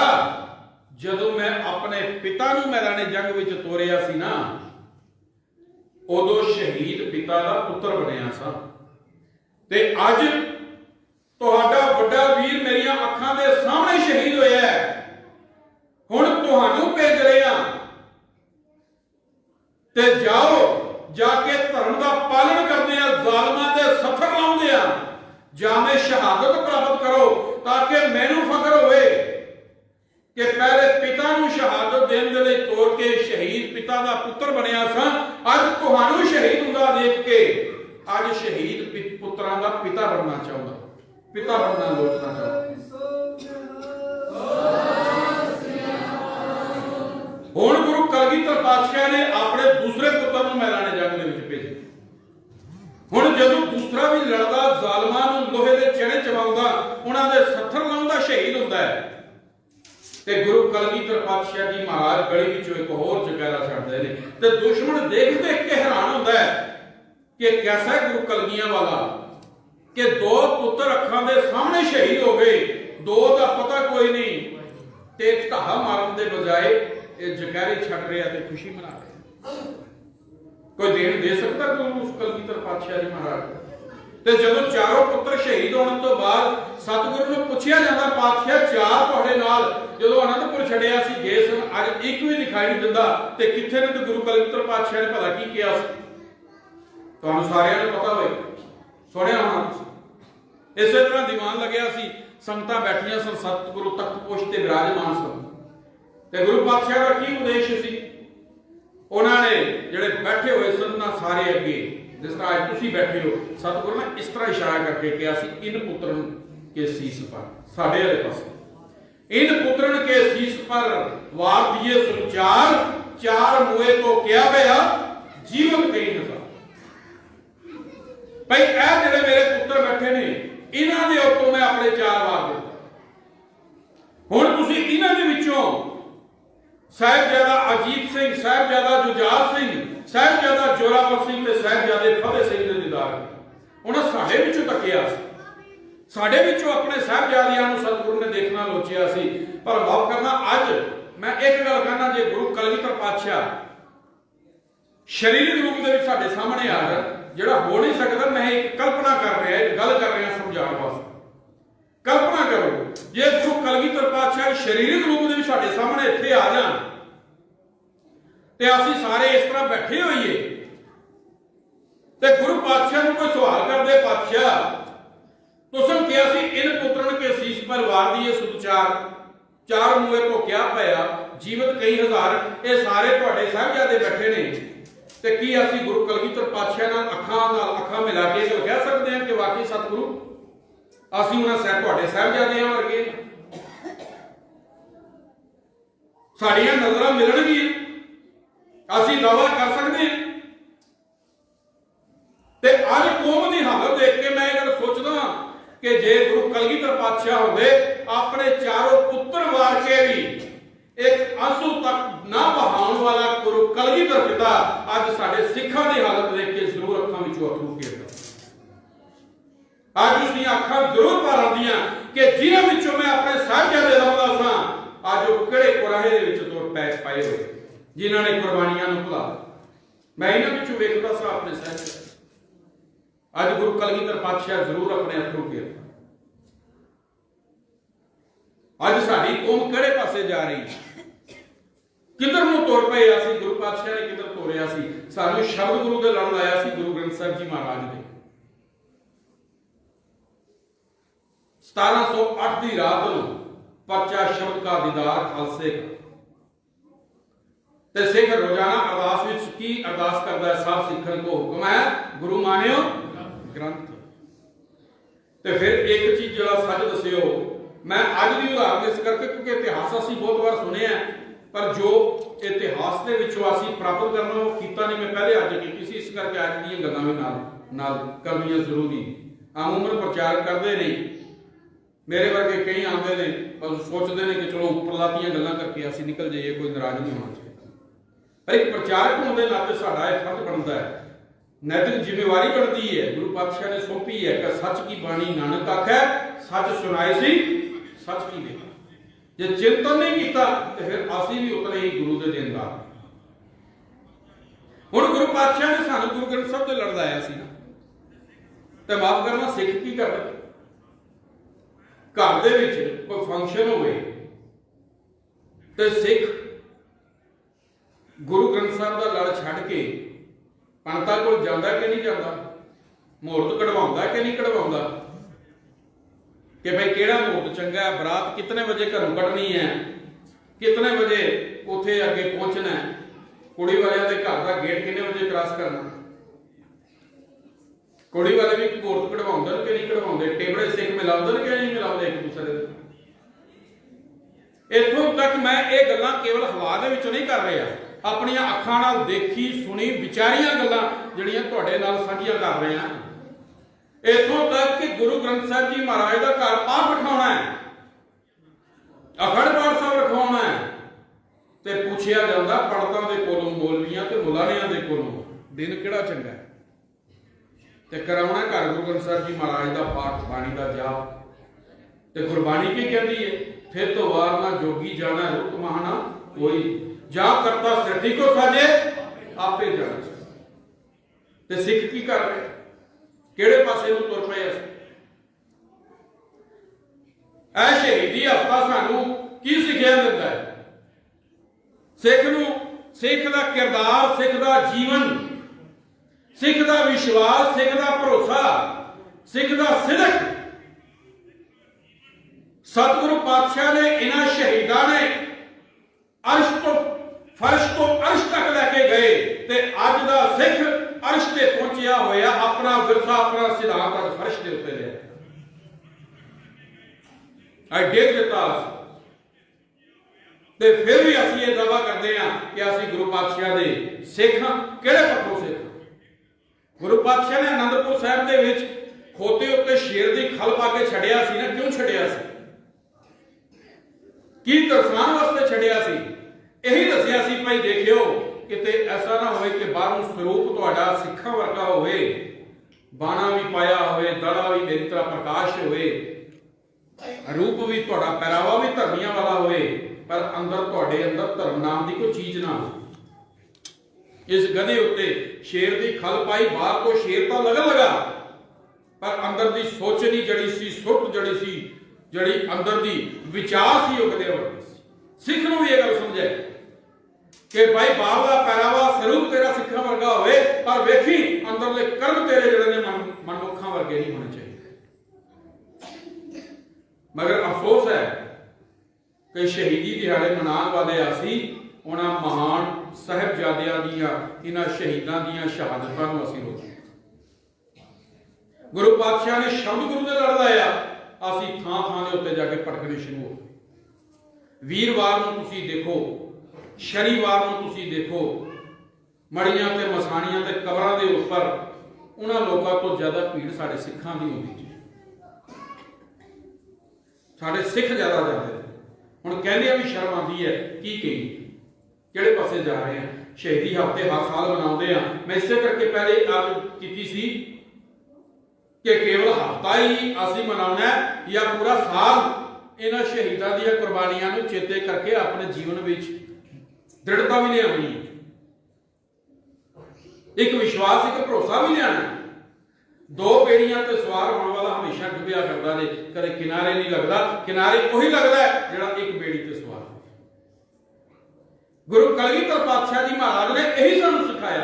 जदों मैं अपने पिता नूं मैदान जंग में तोरिया सी ना, उदों शहीद पिता का पुत्र बनया सा, ते अज तुहाडा वड्डा वीर मेरिया अखां दे सामने शहीद होया है, हुण तुहानूं भेज रहे हां ते जाओ जाके धर्म का पालन करदे आ, जालमां दे सफर लाउंदे आ, जामे पुत्र बनिया सा, अज तुहानू शहीद हुंदा देख के अज शहीद पुत्रां दा पिता बनना चाहुंदा, पिता बनना लोचना चाहुंदा। हुण गुरु कलगीधर पातशाह ने अपने दूसरे पुत्र नूं मैदाने जंग दे विच भेजिया। हुण जदों दूसरा भी लड़दा, जालमां नूं लोहे दे चने चबाउंदा, उहनां दे सत्थर लाउंदा शहीद हुंदा है, ते गुरु कलगीधर पातशाह जी महाराज गली विचों एक होर जगैरा छड्डदे ने, ते दुश्मन देख देख के हैरान हुंदा है कि कैसा है गुरु कलगियां वाला कि दो पुत्र अखां दे सामने शहीद हो गए, दो दा पता कोई नहीं, ते ढाहा मारन दे बजाय ये जगैरे छड्ड रहे ते खुशी मना रहे। कोई देन दे सकता गुरु उस कलगीधर पातशाह जी महाराज? ते जदों चारों पुत्र शहीद होने तो बाद सतगुरु नूं पुछया जांदा, पातशाह चार तुहाडे नाल जदों आनंदपुर छड्डिया सी गए सन, अज एक भी दिखाई नहीं दिंदा, ते कित्थे ने? ते गुरु कलगीधर पातशाह ने भला की किया सी? तुहानूं सारिआं नूं पता होए, सुणिया होना तुसीं। इसे तरह दीवान लग्या सी, संगतां बैठियां सन, सतगुरु तख्त पोश ते विराजमान सन, ते गुरु पातशाह दा की उद्देश सी? उन्होंने जिहड़े बैठे हुए सन ना सारे अगे, जिस तरह आज तुसीं बैठे हो, सतगुरु ने इस तरह इशारा करके कहा सी, इन पुत्रन के शीस पर, साडे वाले पासे, इन पुत्रन के शीस पर वार दिए सुचार, चार मुए को क्या गया जीवन कई हजार। भाई ए जिहड़े मेरे पुत्र बैठे ने, इन्हां दे उत्तों मैं अपने चार वार दिता। हुण तुसीं इन्हां दे विचों साहिबजादा अजीत सिंह, साहिबजादा जुझार सिंह, साहिबजादा जोरावर सिंह ते साहिबजादे फतेह सिंह दे दीदार उन्हां साडे विचों तकिया सी, साडे विचों अपने साहिबजादियां नूं सतगुरु ने देखना लोचिया सी। पर माफ करना, अज मैं एक गल कहना, जे गुरु कलगीधर पातशाह शरीरिक रूप दे विच साडे सामने आ रहा, जिहड़ा हो नहीं सकदा, मैं एक कल्पना कर रहा, एक गल कर रहा समझाउण वास्ते। कल्पना करो जे गुरु कलगीधर पातशाह शरीरिक रूप दे विच साडे सामने इत्थे आ जाण, ते असीं सारे इस तरह बैठे होइए, ते गुरु पातशाह नूं कोई सवाल करदे, पातशाह तुसीं कहा सी इन पुत्रन के शीस पर वार दिए सुचार, चार मुए को क्या पाया जीवित कई हजार, ये सारे तुहाडे साहिबजादे बैठे ने, ते की असीं गुरु कलगीधर पातशाह नाल अखां मिला के जो कह सकते हैं कि वाकई सतगुरु असीं उन्हां तुहाडे साहिबजादियां वर्गे, साडियां नज़रां मिलणगीਆਂ, असीं दावा कर सकते हैं? ते अज कौम की हालत देख के मैं ये सोचदा कि जे गुरु कलगीधर पातशाह होंदे अपने चारों पुत्र वार के भी एक आंसू तक ना बहाउण वाला गुरु कलगीधर पिता अज साडे सिखां की हालत देख के जरूर अखां विचों अथरू घेरदा, अज उसदियां अखां जरूर भर आउंदियां कि जिन्हां विचों मैं अपने साहिबजादे लभदा सां, अज वो किहड़े कुराहे दे विच तुर पाए होए, जिन्हां ने कुर्बानियां नूं भुला, मैं इन्हां विचों वेखदा सां अपने साहिबजादे। अज गुरु कलगीधर पातशाह जरूर अपने अथरू घेरदा। अज साडी कौम किहड़े पासे जा रही, किधर नूं तुर पए? असीं गुरु पातशाह ने किधर तोरिया सी? सानूं शब्द गुरु दे लड़ लाया सी, गुरु ग्रंथ साहिब जी महाराज ने 1708 की रात नूं परचा शब्द का दीदार खालसे का, ते सिख रोजाना अरदास विच की अरदास करदा है, सब सिखन को हुक्म है गुरु मानियो ग्रंथ। ते फिर एक चीज जरा सच दसियो, मैं अज की उदाहरण इस करके क्योंकि इतिहास असीं बहुत बार सुने हैं, पर जो इतिहास के विचों असीं प्राप्त करना वो कीता नहीं, मैं पहले अज की सी, इस करके अज दी गल्लां भी नाल करनियां जरूरी। आमूमन प्रचार करते नहीं, मेरे वर्गे कई आते हैं पर सोचते हैं कि चलो उपरलातियां गल्लां करके असीं निकल जाइए, कोई नाराज नहीं होना चाहिए। पर एक प्रचारक होने के नाते साडा यह फर्ज बनता है, नैतिक जिम्मेवारी बनती है, गुरु पातशाह ने सौंपी है कि सच की बाणी नानक आखै, सच सुनाए सी सच की बेटा। जे चिंतन नहीं किया तो फिर असीं भी उतने ही गुरु के देनदार। हुण गुरु पातशाह ने सानूं गुरु ग्रंथ साहिब ते लड़ाया सी, ते माफ करना सिख की करदा, घर दे विच कोई फंक्शन होवे ते सिख गुरु ग्रंथ साहिब का लड़ छड्ड के पंडितां कोल जांदा कि नहीं जांदा, मुहूर्त कढवाउंदा कि नहीं कढवाउंदा, कि भाई किहड़ा मुहूर्त चंगा है, बरात कितने बजे घरों कढनी है, कितने बजे उत्थे अगे पहुंचना है, कुड़ी वाले के घर का गेट कितने बजे क्रॉस करना? कुड़ी वाले भी कोर्ट कढ़वाउंदे कि नहीं कढ़वाउंदे, टेबले सिख मिलाउंदे कि नहीं मिलाउंदे एक दूसरे दे। इत्थों तक मैं ये गल्लां केवल हवा दे विच नहीं कर रहा, अपनी अखां नाल देखी सुनी विचारियां गल्लां जिहड़ियां तुहाडे नाल साझीआं कर रहे हैं। इत्थों तक कि गुरु ग्रंथ साहिब जी महाराज का घर पाठ रखाउणा है, अखंड पाठ साहब रखवाउणा है, ते पुछिया जांदा पंडितां दे कोलों, मौलवियां ते मुलाणियां दे कोलों दिन किहड़ा चंगा है, ते कराउणा घर गुरु ग्रंथ साहिब जी महाराज का पाठ, बाणी का जाप। ते गुरबाणी की कहती है, फिर तो वार ना जोगी जाना रुक महाना कोई, जा करता सृष्टि को साजे आपे जाने। ते सिख की कर रहे, किहड़े पासे नूं तुर पए? ऐ शहीदी हफ्ता सानू की सिक्ख्या दिंदा है? सिख नूं, सिख दा किरदार, सिख दा जीवन, सिख दा विश्वास, सिख दा भरोसा, सिख दा सिदक। सतगुरु पातशाह ने, इन्हां शहीदां ने अर्श तो फर्श तो अर्श तक लैके गए, ते अज दा सिख अर्श ते पहुंचिया होया अपना विरसा, अपना सिद्धांत अज फर्श दे उत्ते लिया। अज डेग दिता, ते फिर भी असीं ये दावा करते हैं कि असीं गुरु पातशाह दे सिख हां। किहड़े पक्खों सिख? गुरु पातशाह ने आनंदपुर साहिब दे विच खोते उत्ते शेर दी खल पा के छड़िया सी ना, क्यों छड़िया सी? की दर्शान वास्ते छड़िया सी? यही दसिया सी भाई देखियो किते ऐसा ना होए कि बाहरों स्वरूप तुहाडा सिखां वर्गा होवे, बाणा भी पाया होवे, दड़ा भी मेरी तरह प्रकाश होवे, रूप भी तुहाडा पहरावा भी धर्मियां वाला होवे, पर अंदर तुहाडे अंदर धर्म नाम की कोई चीज ना हो। इस गधे उत्ते शेर की खल पाई, बाहर तो शेर तो लगा, पर अंदर की सोचनी जड़ी सी, सुरत जड़ी सी, जड़ी अंदर की विचार सी, वो गधे वर्गी सी। सिख नूं भी यह गल समझे कि भाई बाहर का पहरावा स्वरूप तेरा सिखां वर्गा होवे, पर वेखी अंदरले कर्म तेरे जिहड़े ने मनमुखां वर्गे नहीं होने चाहिए। मगर अफसोस है कि शहीदी दिहाड़े मनाने वाले असी उन्हां महान साहिबजादियां दियां, इन्हां शहीदां दियां शहादतां नूं असीं रोके। गुरु पातशाह ने शब्द गुरु दे लड़ लाया, असीं थां थां दे उत्ते जाके भटकने शुरू हो गए। वीरवार नूं तुसीं देखो, शनिवार नूं तुसीं देखो, मड़ियां ते मसाणियां ते कबरां दे उपर उन्हां लोकां तो ज्यादा भीड़ साडे सिखां दी होंदी जी। साडे सिख ज्यादा जाते हुण कहंदे भी शर्म आती है, की कही किहड़े पासे जा रहे हैं। शहीदी हफ्ते हर साल मनाउंदे आ, मैं इसे करके पहले गल कीती सी कि केवल हफ्ता ही असीं मनाउणा या पूरा साल इन्हां शहीदां दीयां कुर्बानियां नूं चेते करके अपने जीवन विच दृढ़ता भी लियावणी, एक विश्वास, एक भरोसा भी लियाना। दो बेड़ियां ते सवार होने वाला हमेशा डुबिया करता है, कदे किनारे नहीं लगता, किनारे वही लगता है जिहड़ा एक बेड़ी ते सवार। गुरु कलगीधर पातशाह जी महाराज ने यही सानूं सिखाया,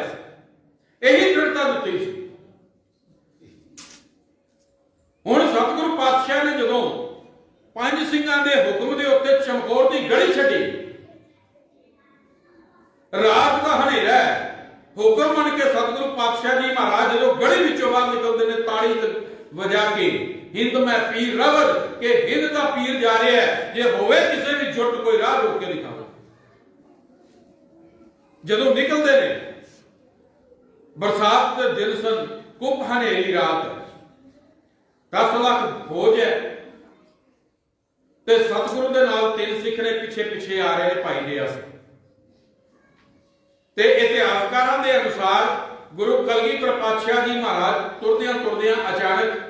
यही दृढ़ता दित्ती सी। हुण सतगुरु पातशाह ने जदों पंज सिंहां दे हुक्म दे उत्ते चमकौर दी गढ़ी छड्डी, रात का हनेरा हुक्म मन के सतगुरु पातशाह जी महाराज जो गढ़ी विचों बाहर निकलते हैं, ताड़ी वजा के हिंद में पीर रवद के हिंद का पीर जा रहा है, जे होवे किसी भी जुट कोई राह रोक के दिखाओ। जदों निकलते ने बरसात के दिन सन, कुप हनेरी रात, 10 लाख फौज है, ते सतगुरु दे नाल 3 सिख ने पिछे पिछे आ रहे भाई दयाल। ते इतिहासकारां दे अनुसार गुरु कलगीधर पातशाह जी महाराज तुरदियां तुरदियां अचानक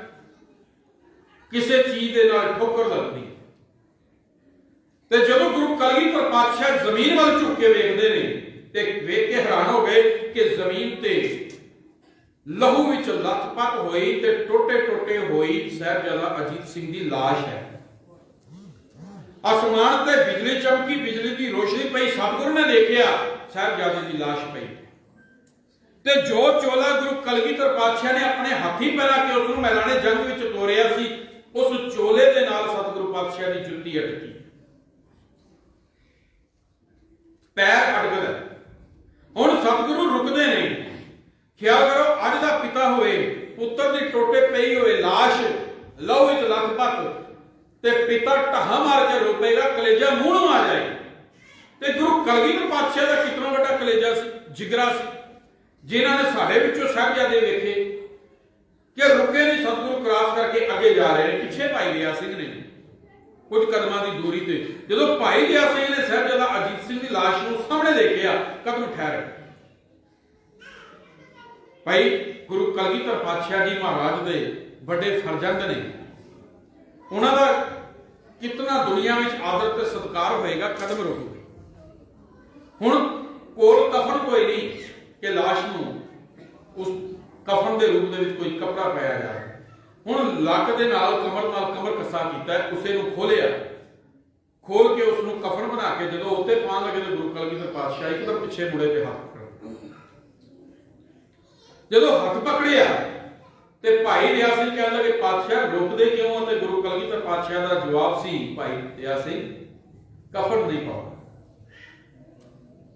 किसी चीज दे नाल ठोकर लगदी, ते जदों गुरु कलगीधर पातशाह जमीन वाल झुक के वेखदे ने ते वेख के हैरान हो गए कि जमीन ते लहू विच लथपथ होई ते टोटे टोटे होई साहिबजादा अजीत सिंह दी लाश है। आसमान ते बिजली चमकी, बिजली की रोशनी पई, सतगुरु ने देखिया साहिबजादे की लाश पई, ते जो चोला गुरु कलगीधर पातशाह ने अपने हाथी पहना के उसनूं मैदाने जंग विच तोरिया सी, उस चोले दे नाल सतगुरु पातशाह की जुत्ती अटकी, पैर अटकदा, हुण सतगुरु रुकदे नहीं। ख्याल करो, अज दा पिता होए, पुत्र दी टोटे पई होए लाश लहू विच लखपत, ते पिता ढहा मार के रोपेगा, कलेजा मूंह नूं आ जाए। ते गुरु कलगीधर पातशाह दा कितना वड्डा कलेजा सी, जिगरा सी, जिन्हां ने साडे विचों साहिबजादे वेखे कि रुके नहीं, सतगुरु क्रॉस करके अगे जा रहे हैं। पिछे भाई दया सिंह ने कुछ कदमां की दूरी ते जदों भाई दया सिंह ने साहिबजादा अजीत सिंह की लाश नूं सामने देखिया, कदम ठहर। भाई गुरु कलगीधर पातशाह जी महाराज दे बड़े फरजंद ने, उन्हां दा कितना दुनिया में आदर ते सत्कार होएगा, कदम रोके। हुण कोल कफन कोई नहीं कि लाश नूं उस कफन के रूप में कोई कपड़ा पाया जाए। हुण लक दे नाल कमर कसा कीता, उसे नूं खोलिया, खोल के उसनूं कफन बना के जदों उत्ते पाण लगे तो गुरु कलगीधर पातशाह एकदम पिछे मुड़े ते हाथ पकड़, जदों हाथ पकड़िया ते भाई दया सिंह कहण लगे पातशाह रोकदे क्यों? ते गुरु कलगीधर पातशाह दा जवाब सी, भाई दया सिंह कफन नहीं पाओ।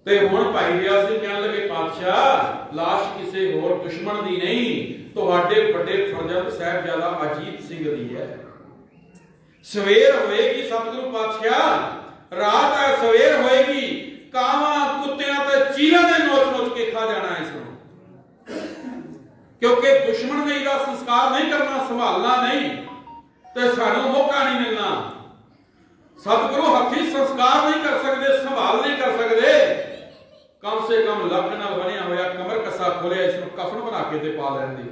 ते हुण भाई दया सिंह कहण लगे पातशाह लाश किसी होर दुश्मन दी नहीं, तुहाडे बड़े फरजंद साहिबजादा अजीत सिंह दी है। सवेर होएगी सतगुरु पातशाह, रात है सवेर होएगी, कावां कुत्तियां ते चीलां दे नोच के खा जाना है इसनूं, क्योंकि दुश्मन ने इसका संस्कार नहीं करना, संभालना नहीं, तो सानू मौका नहीं मिलना। सतगुरु हथी संस्कार नहीं कर सकते, संभाल नहीं कर सकते, कम से कम लक नाल बनिया होया कमर कसा खोलिया, इसनूं कफन बना के ते पा लैंदे।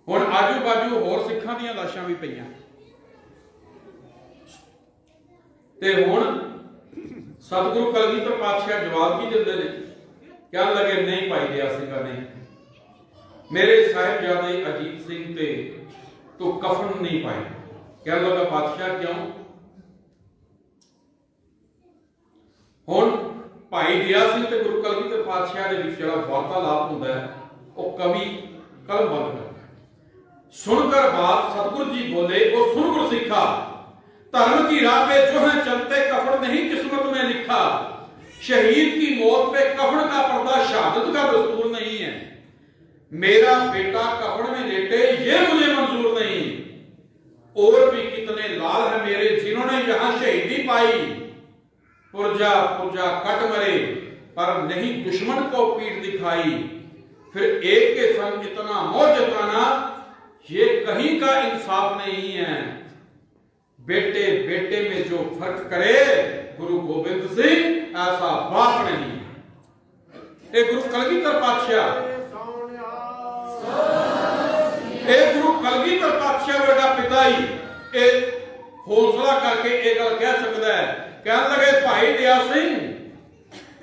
हुण आजू बाजू होर सिखां दीयां लाशां भी पईयां, ते हुण सतगुरु कलगीधर पातशाह जवाब की दिंदे ने, कहण लगे नहीं भाई दया सिंह ने, मेरे साहिबजादे अजीत सिंह ते तो कफन नहीं पाए। कहण लगा पातशाह क्यों? हुण भाई दया सिंह ते गुरु कलगीधर पातशाह दे विच जिहड़ा वार्तालाप हुंदा है, वो कवि कलमबंद करदा है। सुनकर बात सतगुरु जी बोले, वो सुन गुर सिखा, धर्म की राह पे जो है चलते कफन नहीं किस्मत में लिखा, शहीद की मौत पे कफन का पर्दा शहादत का दस्तूर नहीं है, मेरा बेटा कफन में लेटे ये मुझे मंजूर नहीं, और भी कितने लाल है मेरे जिन्होंने यहां शहीदी पाई, पुरजा पुरजा कट मरे पर नहीं दुश्मन को पीठ दिखाई, फिर एक के संग इतना मोह जताना ये कहीं का इंसाफ नहीं है, बेटे बेटे में जो फर्क करे गुरु गोबिंद सिंह ऐसा बाप नहीं। ए गुरु कलगीधर पातशाह, ए गुरु कलगीधर पातशाह वर्गा पिता ही ए हौसला करके एक गल कह सकता है। कहने लगे भाई दया सिंह,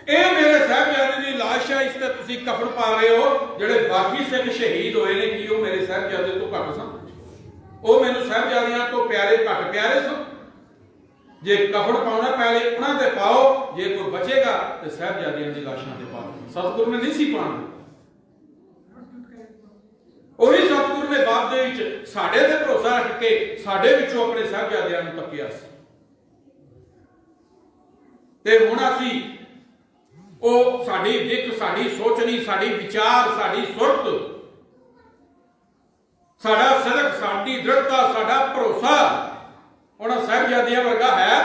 ये मेरे साहिबजादे की लाश है, इससे तुसी कफन पा रहे हो, जेडे बाकी सिख शहीद होए ने कि वो मेरे साहिबजादे तो घट सन, वो मैनू साहिबजादियां तो प्यारे घट प्यारे सन, जे कफन पाउणा पहले उन्हां ते पाओ, जे कोई बचेगा तो साहिबजादियां दी लाशां ते पाओ। सतगुरु ने नहीं सी पाउणा, ਉਹੀ सतगुरु ने बाद दे विच साडे ते भरोसा रख के साडे विचों अपने साहिबजादियां नूं तक्किया सी, ते हुण असीं ਉਹ ਸਾਡੀ ਦਿੱਖ, ਸਾਡੀ ਸੋਚਣੀ, ਸਾਡੀ ਵਿਚਾਰ, ਸਾਡੀ ਸੁਰਤ, ਸਾਡਾ ਸਦਕ, ਸਾਡੀ ਦ੍ਰਿੜਤਾ, ਸਾਡਾ ਭਰੋਸਾ ਉਹਨਾਂ ਸਾਹਿਬਜ਼ਾਦਿਆਂ ਵਰਗਾ ਹੈ।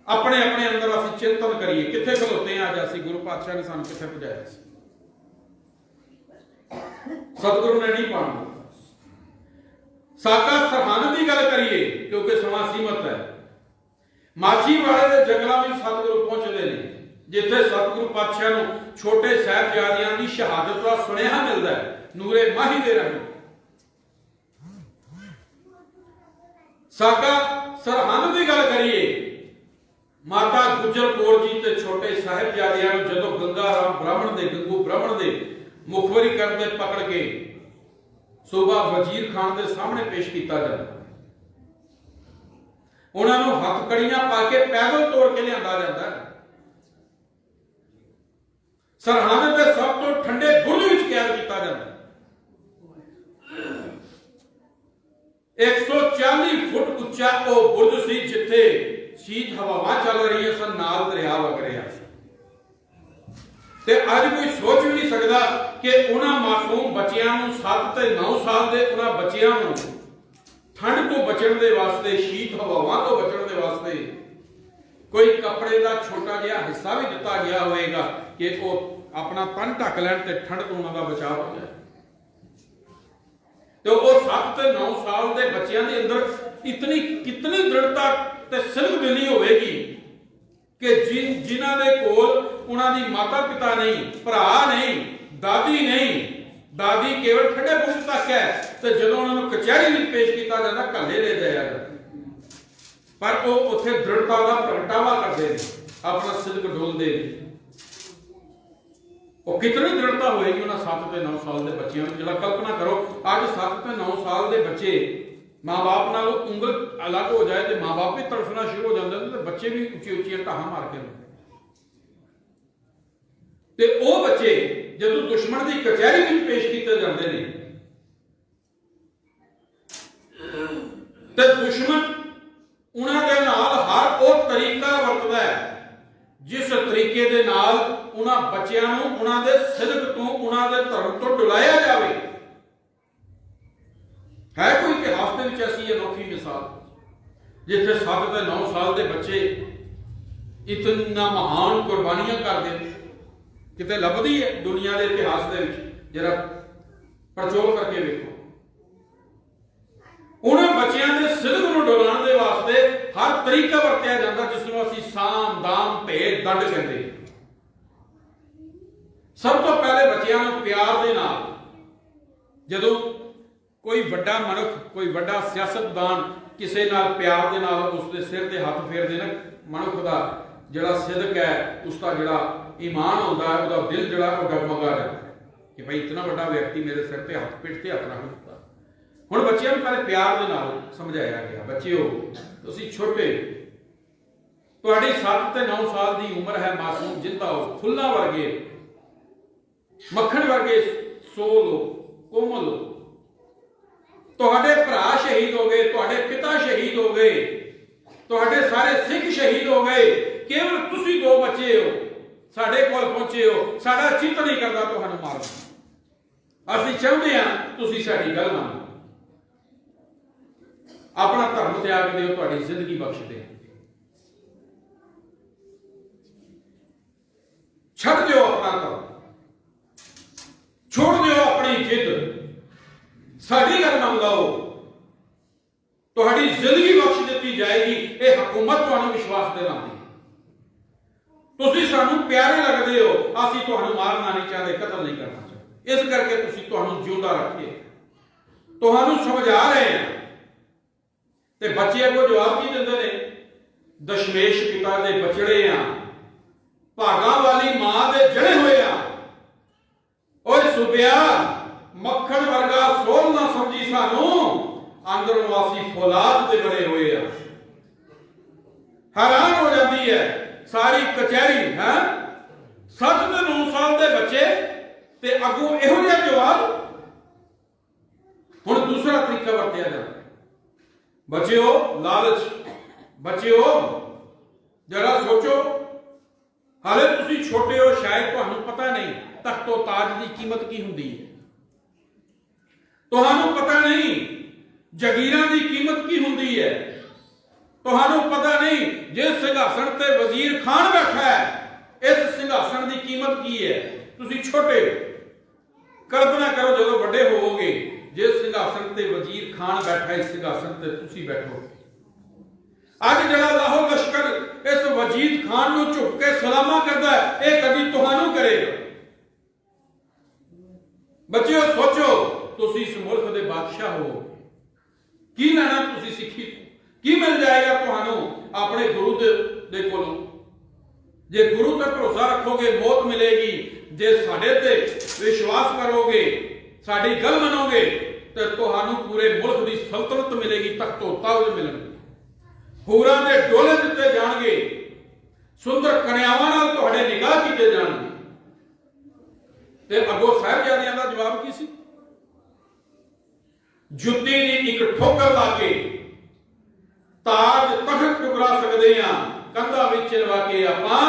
ਆਪਣੇ ਆਪਣੇ ਅੰਦਰ ਅਸੀਂ ਚਿੰਤਨ ਕਰੀਏ, ਕਿੱਥੇ ਖਲੋਤੇ ਆ ਅੱਜ ਅਸੀਂ, ਗੁਰੂ ਪਾਤਸ਼ਾਹ ਨੇ ਸਾਨੂੰ ਕਿੱਥੇ ਪਹੁੰਚਾਇਆ ਸੀ। ਸਤਿਗੁਰੂ ਨੇ ਨਹੀਂ ਪਾਉਣਾ। ਸਾਕਾ ਸਰਹੰਦ ਦੀ ਗੱਲ ਕਰੀਏ ਕਿਉਂਕਿ ਸਮਾਂ ਸੀਮਤ ਹੈ। ਮਾਛੀਵਾੜੇ ਦੇ ਜੰਗਲਾਂ ਵਿੱਚ ਸਤਿਗੁਰੂ ਪਹੁੰਚਦੇ ਨੇ, जिथे सतगुरु पातशाह नूं छोटे साहिबजादियां दी शहादत का सुनेहा मिलता है नूरे माही दे राही। साका सरहंद की गल करिए, माता गुजर कौर जी ते छोटे साहिबजादियां नूं जदों गंगा राम ब्राह्मण दे गंगू ब्राह्मण दे मुखबरी करते पकड़ के सूबा वजीर खान के सामने पेश किया जाता, उन्होंने हथकड़ियां पा के पैदल तोड़ के लिया जाता है। सरहंद के सब तो ठंडे बुर्ज में कैद किया जाता। 140 फुट उच्चा वो बुर्ज सी जिथे शीत हवावां चल रही सन, नाल दरिया वग रहा सी। ਤੇ ਅੱਜ ਕੋਈ ਸੋਚ ਵੀ ਨਹੀਂ ਸਕਦਾ ਕਿ ਉਹਨਾਂ ਮਾਸੂਮ ਬੱਚਿਆਂ ਨੂੰ 7 ਤੇ 9 ਸਾਲ ਦੇ ਉਹਨਾਂ ਬੱਚਿਆਂ ਨੂੰ ਠੰਡ ਤੋਂ ਬਚਣ ਦੇ ਵਾਸਤੇ, ਸ਼ੀਤ ਹਵਾਵਾਂ ਤੋਂ ਬਚਣ ਦੇ ਵਾਸਤੇ ਕੋਈ ਕੱਪੜੇ ਦਾ ਛੋਟਾ ਜਿਹਾ ਹਿੱਸਾ ਵੀ ਦਿੱਤਾ ਗਿਆ ਹੋਵੇਗਾ ਕਿ ਉਹ ਆਪਣਾ ਤਨ ਢੱਕ ਲੈਣ ਤੇ ਠੰਡ ਤੋਂ ਉਹਨਾਂ ਦਾ ਬਚਾਅ ਹੋ ਜਾਏ। ਤੇ ਉਹ 7 ਤੇ 9 ਸਾਲ ਦੇ ਬੱਚਿਆਂ ਦੇ ਅੰਦਰ ਕਿਤਨੀ ਦ੍ਰਿੜਤਾ ਤੇ ਸਿਲਕ ਦਿਲੀ ਹੋਵੇਗੀ ਕਿ ਜਿਨ੍ਹਾਂ ਦੇ ਕੋਲ ਉਹਨਾਂ ਦੀ ਮਾਤਾ ਪਿਤਾ ਨਹੀਂ, ਭਰਾ ਨਹੀਂ, ਦਾਦੀ ਨਹੀਂ, ਦਾਦੀ ਕੇਵਲ ਠੰਡੇ ਬੁੱਧ ਤੱਕ ਹੈ, ਤੇ ਜਦੋਂ ਉਹਨਾਂ ਨੂੰ ਕਚਹਿਰੀ ਵਿੱਚ ਪੇਸ਼ ਕੀਤਾ ਜਾਂਦਾ ਘੱਲੇ ਲੈ ਜਾਇਆ ਜਾਂਦਾ, ਪਰ ਉਹ ਉੱਥੇ ਦ੍ਰਿੜਤਾ ਦਾ ਪ੍ਰਗਟਾਵਾ ਕਰਦੇ ਨੇ, ਆਪਣਾ ਸਿਲਕ ਡੋਲਦੇ ਨੇ। ਉਹ ਕਿਤਨੀ ਦ੍ਰਿੜਤਾ ਹੋਏਗੀ ਉਹਨਾਂ 7 ਤੇ 9 ਸਾਲ ਦੇ ਬੱਚਿਆਂ ਨੂੰ। ਜਿਹੜਾ ਕਲਪਨਾ ਕਰੋ, ਅੱਜ 7 ਤੇ 9 ਸਾਲ ਦੇ ਬੱਚੇ ਮਾਂ-ਬਾਪ ਨਾਲ ਉਂਗਲ ਅਲੱਗ ਹੋ ਜਾਏ ਤੇ ਮਾਂ-ਬਾਪ ਵੀ ਤੜਫਣਾ ਸ਼ੁਰੂ ਹੋ ਜਾਂਦੇ ਨੇ ਤੇ ਬੱਚੇ ਵੀ ਉੱਚੀ-ਉੱਚੀਆਂ ਢਾਹਾਂ ਮਾਰ ਕੇ ਹੁੰਦੇ। ਤੇ ਉਹ ਬੱਚੇ ਜਦੋਂ ਦੁਸ਼ਮਣ ਦੀ ਕਚਹਿਰੀ ਵਿੱਚ ਪੇਸ਼ ਕੀਤੇ ਜਾਂਦੇ ਨੇ ਤੇ ਦੁਸ਼ਮਣ ਉਹਨਾਂ ਦੇ ਨਾਲ ਹਰ ਉਹ ਤਰੀਕਾ ਵਰਤਦਾ ਹੈ ਜਿਸ ਤਰੀਕੇ ਦੇ ਨਾਲ ਉਹਨਾਂ ਬੱਚਿਆਂ ਨੂੰ ਉਹਨਾਂ ਦੇ ਸਿਦਕ ਤੋਂ, ਉਹਨਾਂ ਦੇ ਧਰਮ ਤੋਂ ਡੁਲਾਇਆ ਜਾਵੇ। ਹੈ ਕੋਈ ਇਤਿਹਾਸ ਦੇ ਵਿੱਚ ਐਸੀ ਅਨੋਖੀ ਮਿਸਾਲ ਜਿੱਥੇ 7 ਤੇ 9 ਸਾਲ ਦੇ ਬੱਚੇ ਇਤਨਾ ਮਹਾਨ ਕੁਰਬਾਨੀਆਂ ਕਰਦੇ ਨੇ? ਕਿਤੇ ਲੱਭਦੀ ਹੈ ਦੁਨੀਆ ਦੇ ਇਤਿਹਾਸ ਦੇ ਵਿੱਚ? ਜਰਾ ਪੜਚੋਲ ਕਰਕੇ ਵੇਖੋ। ਉਹਨਾਂ ਬੱਚਿਆਂ ਦੇ ਸਿਦਕ ਨੂੰ ਡੁਲਾਉਣ ਦੇ ਵਾਸਤੇ ਹਰ ਤਰੀਕਾ ਵਰਤਿਆ ਜਾਂਦਾ ਜਿਸ ਨੂੰ ਅਸੀਂ ਸਾਮ, ਦਾਮ, ਭੇਦ, ਦੰਡ ਕਹਿੰਦੇ। ਸਭ ਤੋਂ ਪਹਿਲੇ ਬੱਚਿਆਂ ਨੂੰ ਪਿਆਰ ਦੇ ਨਾਲ, ਜਦੋਂ ਕੋਈ ਵੱਡਾ ਮਨੁੱਖ, ਕੋਈ ਵੱਡਾ ਸਿਆਸਤਦਾਨ ਕਿਸੇ ਨਾਲ ਪਿਆਰ ਦੇ ਨਾਲ ਉਸ ਦੇ ਸਿਰ ਤੇ ਹੱਥ ਫੇਰਦੇ ਨੇ, ਮਨੁੱਖ ਦਾ ਜਿਹੜਾ ਸਿਦਕ ਹੈ, ਉਸ ਦਾ ਜਿਹੜਾ ਈਮਾਨ ਹੁੰਦਾ ਹੈ, ਉਹਦਾ ਦਿਲ ਜਿਹੜਾ ਉਹ ਡਗਮਗਾ ਜਾਂਦਾ ਕਿ ਭਾਈ ਇਤਨਾ ਵੱਡਾ ਵਿਅਕਤੀ ਮੇਰੇ ਸਿਰ ਤੇ ਹੱਥ, ਪਿੱਠ ਤੇ ਹੱਥ ਰੱਖ ਦਿੱਤਾ। ਹੁਣ ਬੱਚਿਆਂ ਨੂੰ ਪਹਿਲੇ ਪਿਆਰ ਦੇ ਨਾਲ ਸਮਝਾਇਆ ਗਿਆ, ਬੱਚਿਓ ਤੁਸੀਂ ਛੋਟੇ, ਤੁਹਾਡੀ 7 ਤੇ 9 ਸਾਲ ਦੀ ਉਮਰ ਹੈ, ਮਾਸੂਮ ਜਿੰਦਾ ਹੋ, ਫੁੱਲਾਂ ਵਰਗੇ, ਮੱਖਣ ਵਰਗੇ ਸੋਲ ਹੋ, ਕੋਮਲ ਹੋ। ਤੁਹਾਡੇ ਭਰਾ ਸ਼ਹੀਦ ਹੋ ਗਏ, ਤੁਹਾਡੇ ਪਿਤਾ ਸ਼ਹੀਦ ਹੋ ਗਏ, ਤੁਹਾਡੇ ਸਾਰੇ ਸਿੱਖ ਸ਼ਹੀਦ ਹੋ ਗਏ, ਕੇਵਲ ਤੁਸੀਂ 2 ਬੱਚੇ ਹੋ, ਸਾਡੇ ਕੋਲ ਪਹੁੰਚੇ ਹੋ। ਸਾਡਾ ਚਿੱਤ ਨਹੀਂ ਕਰਦਾ ਤੁਹਾਨੂੰ ਮਾਰਨ, ਅਸੀਂ ਚਾਹੁੰਦੇ ਹਾਂ ਤੁਸੀਂ ਸਾਡੀ ਗੱਲ ਮੰਨੋ, ਆਪਣਾ ਧਰਮ ਤਿਆਗ ਦਿਓ, ਤੁਹਾਡੀ ਜ਼ਿੰਦਗੀ ਬਖਸ਼ ਦੇ, ਛੱਡ ਦਿਓ ਆਪਣਾ ਧਰਮ, ਛੋੜ ਦਿਓ ਆਪਣੀ ਜਿੱਦ, ਸਾਡੀ ਗੱਲ ਮੰਨ ਲਓ, ਤੁਹਾਡੀ ਜ਼ਿੰਦਗੀ ਬਖਸ਼ ਦਿੱਤੀ ਜਾਏਗੀ। ਇਹ ਹਕੂਮਤ ਤੁਹਾਨੂੰ ਵਿਸ਼ਵਾਸ ਦਿਲਾਉਂਦੀ, ਤੁਸੀਂ ਸਾਨੂੰ ਪਿਆਰੇ ਲੱਗਦੇ ਹੋ, ਅਸੀਂ ਤੁਹਾਨੂੰ ਮਾਰਨਾ ਨਹੀਂ ਚਾਹਦੇ, ਕਤਲ ਨਹੀਂ ਕਰਨਾ ਚਾਹਦੇ, ਇਸ ਕਰਕੇ ਤੁਸੀਂ ਤੁਹਾਨੂੰ ਜਿਉਂਦਾ ਰੱਖੀਏ, ਤੁਹਾਨੂੰ ਸਮਝਾ ਰਹੇ ਹਾਂ। ਤੇ ਬੱਚੇ ਅੱਗੋਂ ਜਵਾਬ ਕੀ ਦਿੰਦੇ ਨੇ? ਦਸ਼ਮੇਸ਼ ਪਿਤਾ ਦੇ ਬਚੜੇ ਆ, ਭਾਗਾਂ ਵਾਲੀ ਮਾਂ ਦੇ ਜੜੇ ਹੋਏ ਆ, ਓਏ ਸੁਬਿਆ ਮੱਖਣ ਵਰਗਾ ਸੋਲ ਨਾ ਸਮਝੀ ਸਾਨੂੰ, ਅੰਦਰੋਂ ਵਾਸੀ ਫੌਲਾਦ ਦੇ ਬੜੇ ਹੋਏ ਆ। ਹੈਰਾਨ ਹੋ ਜਾਂਦੀ ਹੈ ਸਾਰੀ ਕਚਹਿਰੀ, ਹੈ 7 ਤੇ 9 ਸਾਲ ਦੇ ਬੱਚੇ ਤੇ ਅੱਗੋਂ ਇਹੋ ਜਿਹਾ ਜਵਾਬ। ਹੁਣ ਦੂਸਰਾ ਤਰੀਕਾ ਵਰਤਿਆ ਜਾਂਦਾ, ਬੱਚਿਓ ਲਾਲਚ, ਬੱਚਿਓ ਜਰਾ ਸੋਚੋ, ਹਾਲੇ ਤੁਸੀਂ ਛੋਟੇ ਹੋ, ਸ਼ਾਇਦ ਤੁਹਾਨੂੰ ਪਤਾ ਨਹੀਂ ਤਖਤੋ ਤਾਜ ਦੀ ਕੀਮਤ ਕੀ ਹੁੰਦੀ ਹੈ, ਤੁਹਾਨੂੰ ਪਤਾ ਨਹੀਂ ਜਗੀਰਾਂ ਦੀ ਕੀਮਤ ਕੀ ਹੁੰਦੀ ਹੈ, ਤੁਹਾਨੂੰ ਪਤਾ ਨਹੀਂ ਜਿਸ ਸਿੰਘਾਸਣ ਤੇ ਵਜ਼ੀਰ ਖਾਨ ਬੈਠਾ ਹੈ, ਇਸ ਸਿੰਘਾਸਣ ਦੀ ਕੀਮਤ ਕੀ ਹੈ। ਤੁਸੀਂ ਛੋਟੇ ਹੋ, ਕਲਪਨਾ ਕਰੋ ਜਦੋਂ ਵੱਡੇ ਹੋਵੋਗੇ, ਜਿਸ ਸਿੰਘਾਸਣ ਤੇ ਵਜ਼ੀਰ ਖਾਨ ਬੈਠਾ, ਇਸ ਸਿੰਘਾਸਣ ਤੇ ਤੁਸੀਂ ਬੈਠੋਗੇ। ਅੱਜ ਜਿਹੜਾ ਲਾਹੋ ਲਸ਼ਕਰ ਇਸ ਵਜ਼ੀਰ ਖਾਨ ਨੂੰ ਝੁਕ ਕੇ ਸਲਾਮਾ ਕਰਦਾ ਹੈ, ਇਹ ਕਦੀ ਤੁਹਾਨੂੰ ਕਰੇਗਾ। ਬੱਚਿਓ ਸੋਚੋ, ਤੁਸੀਂ ਇਸ ਮੁਲਕ ਦੇ ਬਾਦਸ਼ਾਹ ਹੋ, ਕੀ ਲੈਣਾ ਤੁਸੀਂ ਸਿੱਖੀ, ਕੀ ਮਿਲ ਜਾਏਗਾ ਤੁਹਾਨੂੰ ਆਪਣੇ ਗੁਰੂ ਦੇ ਕੋਲੋਂ? ਜੇ ਗੁਰੂ ਤੇ ਭਰੋਸਾ ਰੱਖੋਗੇ ਮੌਤ ਮਿਲੇਗੀ, ਜੇ ਸਾਡੇ ਤੇ ਵਿਸ਼ਵਾਸ ਕਰੋਗੇ, ਸਾਡੀ ਗੱਲ ਮੰਨੋਗੇ, ਤੇ ਤੁਹਾਨੂੰ ਪੂਰੇ ਮੁਲਕ ਦੀ ਸਲਤਨਤ ਮਿਲੇਗੀ, ਤਖਤੋ ਤਾਜ ਮਿਲਣਗੇ, ਹੂਰਾਂ ਦੇ ਡੋਲੇ ਦਿੱਤੇ ਜਾਣਗੇ, ਸੁੰਦਰ ਕਨਿਆਵਾਂ ਨਾਲ ਤੁਹਾਡੇ ਨਿਗਾਹ ਕੀਤੇ ਜਾਣਗੇ। ਤੇ ਅੱਗੋਂ ਸਾਹਿਬਜ਼ਾਦਿਆਂ ਦਾ ਜਵਾਬ ਕੀ ਸੀ? ਜੁੱਤੀ ਦੀ ਇੱਕ ਠੋਕਰ ਲਾ ਕੇ ਤਾਜ ਤਖਤ ਟੁਕਰਾ ਸਕਦੇ ਹਾਂ, ਕੰਧਾਂ ਵਿੱਚ ਚਿਣਵਾ ਕੇ ਆਪਾਂ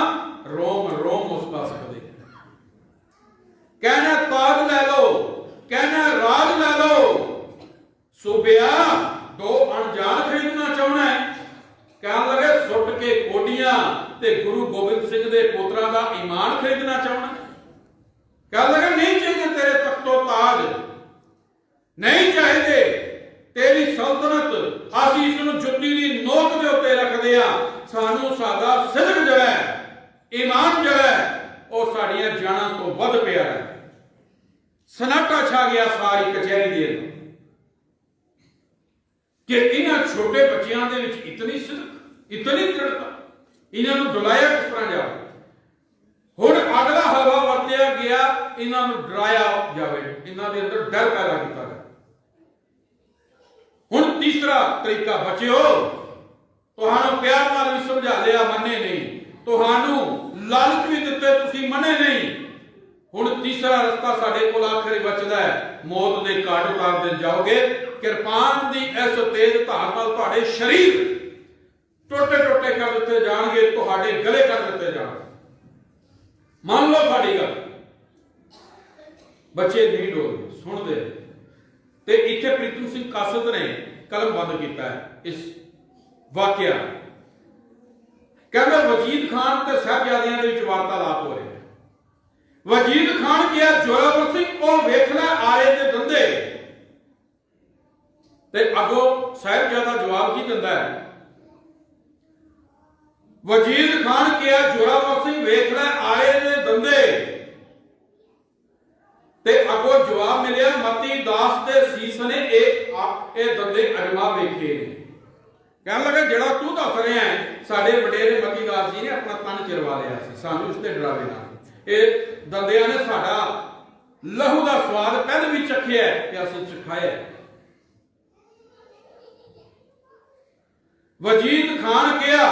ਰੋਮ ਰੋਮ ਮੁਸਕਾ ਸਕਦੇ ਹਾਂ। कहना ताज लै लो, कहना राज लै लो। सूबिया दो अनजान खरीदना चाहना है, कह लगे सुट के कोडियां ते गुरु गोबिंद सिंह दे पुत्रां दा ईमान खरीदना चाहना। कह लगे नहीं चाहिए तेरे तख्तो ताज, नहीं चाहिए तेरी सल्तनत, असीं इस नूं जुत्ती दी नोक दे उत्ते रखदे आ। सानू सादा सिदक जिहड़ा है, ईमान जिहड़ा है, ਉਹ ਸਾਡੀਆਂ ਜਾਨਾਂ ਤੋਂ ਵੱਧ ਪਿਆਰਾ है। सन्नाटा छा गया सारी कचहरी दे अंदर कि इन्हां छोटे बच्चों दे विच इतनी सिदक, इतनी दृढ़ता, इन्हां नूं डुलाया किस तरह जावे। हुण अगला हवा वरतिया गया, इन्हां नूं डराया जावे, इन्हां दे अंदर डर पैदा किया जाए। हुण तीसरा तरीका बच्चों, तुहानूं प्यार नाल भी समझा लिया, मन्ने नहीं, तुहानूं लालच भी दिते, तुसीं मने नहीं। हुण तीसरा रस्ता साडे कोल आखिर बचदा है, मौत दे घाट उतार दे जाओगे। किरपान दी इस तेज धार नाल तुहाडे शरीर टोटे टोटे कर दिते जाणगे, तुहाडे गले कर दिते जाणगे। मान लो साडी गल, बच्चे नहीं डोलदे, सुणदे। ते इत्थे प्रीतम सिंह कासद ने कलम बंद किया है इस वाकिया। कहंदा वजीद खान ते साहबजादियां दे विच वार्तालाप हो रहा है। वजीद खान किया जोरावर सिंह ओ वेख लै आरे दे दंदे, ते अगो साहबजादा जवाब की दिंदा है। वजीद खान किया जोरावर सिंह वेख लै आरे दे दंदे, ते अगो जवाब मिलिया मती दास दे सीस ने ए दंदे अजमा वेखे ने। कहन लगे जेड़ा तू दस रहा है, साडे वडेरे मती दास जी ने अपना तन चिरवा लिया सी, सानू उसते डरावे ना। ये दंदियां ने साडा लहू का स्वाद पहले भी चखिया है कि असीं चखाया। वजीद खान कहा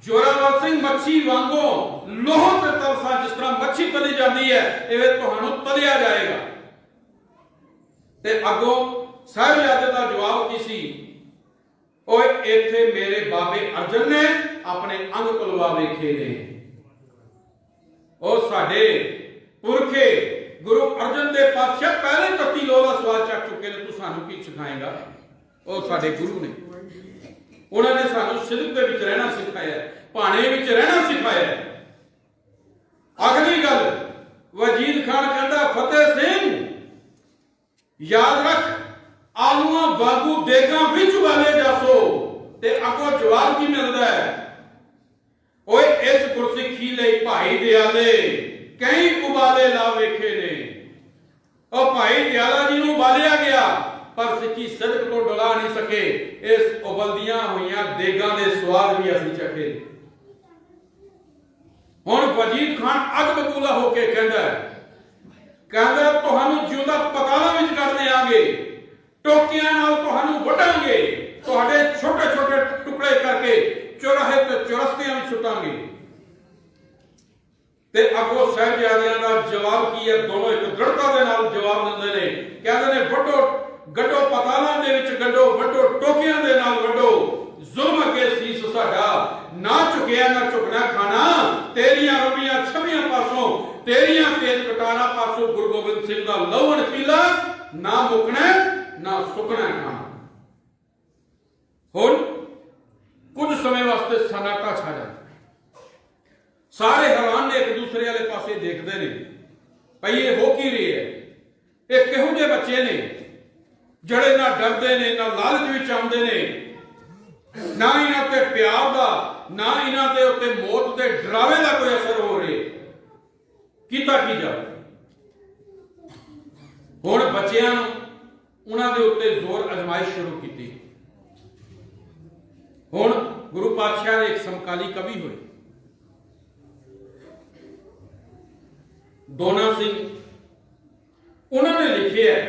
जोरावर सिंह मच्छी वांगो लोह ते तरसा, जिस तरह मच्छी तली जाती है इवें तुहानूं तलिया जाएगा। ते अगों साहिबजादे का जवाब की सी, ओए इत्थे मेरे बाबे अर्जन ने अपने अंग कुलवा वेखे ने। और साडे पुरखे गुरु अर्जन देव पातशाह पहले तत्ती लोह का स्वाद चख चुके ने, तू सानू की सिखाएगा। और साडे गुरु ने, उन्होंने सानू सिदक दे विच रहना सिखाया, भाणे विच रहना सिखाया। अगली गल वजीद खान कहता फतेह सिंह याद रख, आलूआ बागू देगा विच वाले जासो। ते अगो जवाब की मिलता है, ओए इस गुरसिखी लई भाई दयाले कई उबाले ला वेखे ने। और भाई दयाला जी नूं उबालिया गया, पर सिक्की सिदक तो डुला नहीं सके। इस उबलदियां होइयां देगां दे स्वाद भी असीं चखे। हुण वजीद खान अग बबूला होके कहंदा तुहानूं जिउंदा पताला विच कर देआंगे, टोकियां नाल तुहानूं वढांगे, तुहाडे छोटे छोटे टुकड़े करके चौराहे ते चौरस्तियां विच सुटांगे। ते अगो साहिबजादियां दा जवाब की है, दोनों एक दृढ़ता दे नाल जवाब दिंदे ने। कहंदे ने वढो गड्डो पतालां दे विच गड्डो, वढो टोकियां दे नाल वढो, जुल्म अगे सीस साडा ना झुकिया ना झुकना खाना। तेरियां रबियां छबियां पासों, तेरियां तेज कटारा पासों गुरु गोबिंद सिंह दा लहू पीला ना मुकना ना सुकना खाना। हुण कुछ समय वास्ते सन्नाटा छा जाता, सारे हैरान ने एक दूसरे वाले पासे देखते हैं, भाई ये हो की रही है, ये किहो जे बच्चे ने जड़े ना डरते ने ना लालच विच आउंदे ने, ना इन्हां ते प्यार दा ना इन्हां दे उत्ते मौत दे डरावे दा कोई असर हो रहा। कीता की जाए? हुण बच्चियां नूं उन्हां दे उत्ते जोर अजमाइश शुरू की। हुण गुरु पातशाह ने एक समकाली कवि हुए दोना सिंह, उन्होंने लिखे है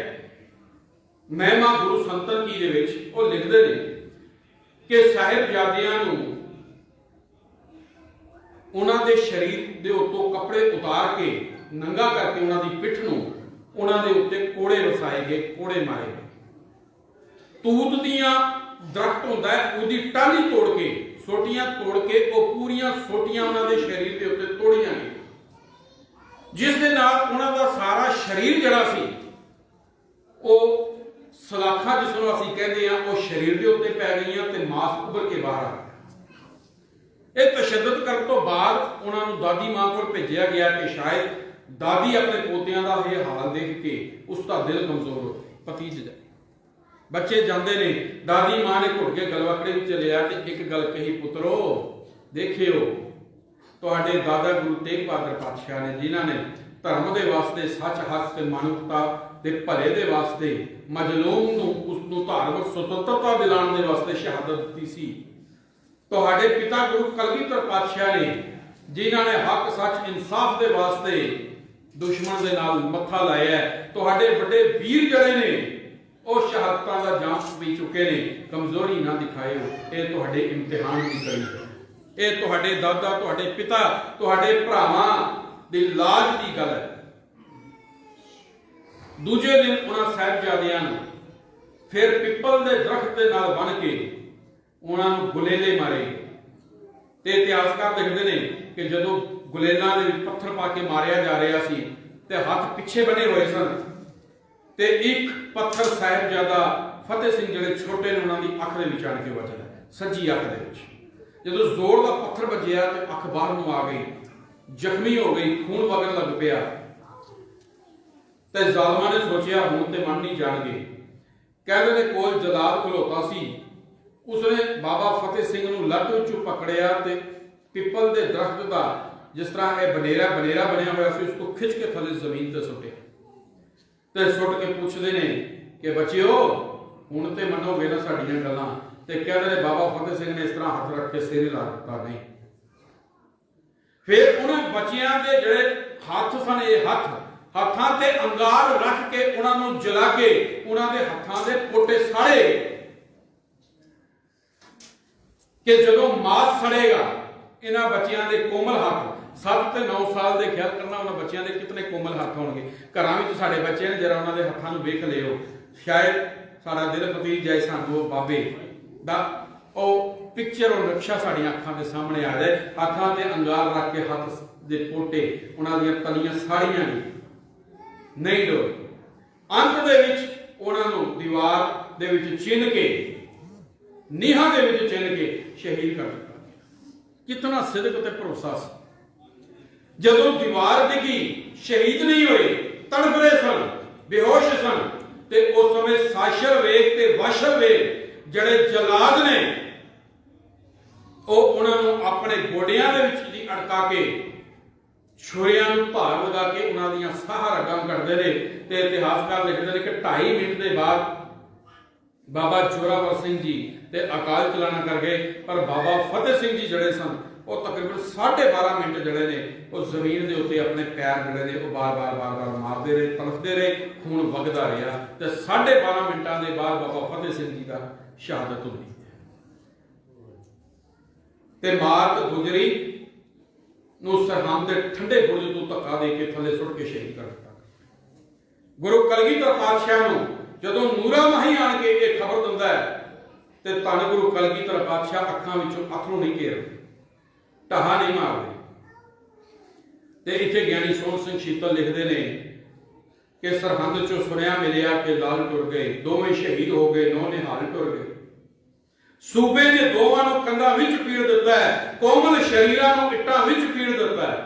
महिमा गुरु संतन की दे विच, वो लिखते हैं कि साहिबजादियां नूं उन्हां दे शरीर दे उत्तों कपड़े उतार के नंगा करके उन्हां दी पिठ नूं उन्हां दे उत्ते कोड़े वसाए गए, कोड़े मारे गए। तूत दियां दरख्त होंदा है, उहदी टाली तोड़ के सोटियां तोड़ के वो पूरियां सोटियां उन्हां दे शरीर दे उत्ते तोड़ियां गई। जिस दे नाल उन्हां दा सारा शरीर जिहड़ा सी ਉਹ सलाखा जिसनों ਅਸੀਂ कहते हैं वो शरीर के उत्ते पै गई ते मांस उभर के बाहर आ गया। ਇਹ तशद्दुद करने तो बाद उन्होंने दादी मां को भेजा गया कि शायद दादी अपने पोतियां का यह हाल देख के उसका दिल कमजोर हो पतीज जाए। बच्चे जाते ने, दादी मां ने घुट के गलवकड़े में लिया तो एक गल कही, पुत्रो देखियो तुहाडे दादा गुरु तेग बहादुर पातशाह ने जिन्होंने धर्म के वास्ते सच हक ते मानवता के भले के वास्ते मजलूम उसनूं धार्मिक सुतंत्रता दिलाने के वास्ते शहादत दी सी। तुहाडे पिता गुरु कलगीधर पातशाह ने जिन्होंने हक सच इंसाफ के वास्ते दुश्मन के नाल मत्था लाया है। तुहाडे बड़े वीर जड़े ने वो शहादतां दा जाम पी चुके ने, कमजोरी ना दिखाएओ। ये तुहाडे इम्तिहान की कड़ी है। ये तुहाडे दादा, तुहाडे पिता, तुहाडे भरावां दी लाज की गल है। दूजे दिन उन्हां साहिबजादियां नूं फिर पिपल के दरख्त के नाल बन के उन्होंने गुलेले मारे। ते इतिहासकार लिखते हैं कि जदों गुलेलों के पत्थर पा के मारिया जा रहा सी ते हाथ पिछे बने हुए सन ते एक पत्थर साहिबजादा फतेह सिंह जिहड़े छोटे ने उन्होंने अख दे विच आण के वजदा, सज्जी अख दे विच जदों जोर का पत्थर वजया तो अख बाहर नूं आ गई, जख्मी हो गई, खून वगन लग पिया। ते जालमां ने सोचिया हुण ते मन नहीं जाणगे। कहते ने कोल जलाद खलोता सी, उसने बाबा फतेह सिंह नूं लट चों पकड़िया ते पिपल के दरख्त का जिस तरह यह बनेरा बनेरा बनया हुआ सी उसको खिंच के थले जमीन ते सुट्टिया ते सुट के पूछते ने कि बच्चिओ हुण ते मनोगे ना साडियां गल्लां। ते कहते ने बाबा फतेह सिंह ने इस तरह हाथ रख के सिर ला दिता नहीं। फिर उन्हें बच्चियां के जिहड़े हथ सन, ये हथां ते अंगार रख के उन्होंने जला के उन्होंने हथां दे पोटे साड़े कि जदों मांस सड़ेगा इन्हां बच्चियां दे कोमल हाथ 7 ते 9 साल के ख्याल करना उन्होंने बच्चों के कितने कोमल हाथ होंगे। घरों में साढ़े बच्चे ने जरा उन्होंने हाथों में वेख लियो, शायद साड़ा दिल पतीज जाए सानू बाबे दा ओ पिक्चर और नक्शा साड़ियां अखां के सामने आ जाए। हाथों से अंगार रख के हाथ के पोटे उन्होंने तलियां साड़ियां नहीं डोए। अंत दे विच उन्होंने दीवार दे विच चिन के नीहां दे विच चिन के शहीद कर दिता। कितना सिदक ते भरोसा सी। जदों दीवार डिगी शहीद नहीं हुए, तड़फ रहे सन, बेहोश सन, ते उस समय साशर वेग ते वाशर वेग जड़े जलाद ने उन्होंने अपने गोडियां दे विच जी अड़का के छुरियां नूं भार लगा के उन्हां दीयां साह रगां कटदे ने। ते इतिहासकार लिखते हैं कि 2.5 मिनट के बाद बाबा जोरावर सिंह जी ते अकाल चलाना कर गए, पर बाबा फतेह सिंह जी जड़े सन वो तकरीबन 12.5 मिनट जड़े ने वो जमीन के उत्ते अपने पैर जड़े ने वो बार बार बार बार मारते रहे, तड़फते रहे, खून वगदा रहा। तो 12.5 मिनटों के बाद बाबा फतेह सिंह जी का शहादत हुई ते मात गुजरी नूं सरहंद के ठंडे बुर्ज तो धक्का दे के थले सुट के शहीद कर दिता। गुरु कलगीधर पातशाह नूं जदों नूरा माही आण के ये खबर दिंदा है ते धन गुरु कलगीधर पातशाह अखां विचों अथरू नहीं घेरदे, ढहा नहीं मारते। ते इत्थे ज्ञानी सोहन सिंह शीतल लिखते हैं कि सरहंद चों सुनिया मिलिया कि लाल टुर गए, दोवें शहीद हो गए, नौ निहाल टुर गए। सूबे ने दोवां नूं कंधां विच पीड़ दिता है, कोमल शरीरां नूं इट्टां विच पीड़ दिता है।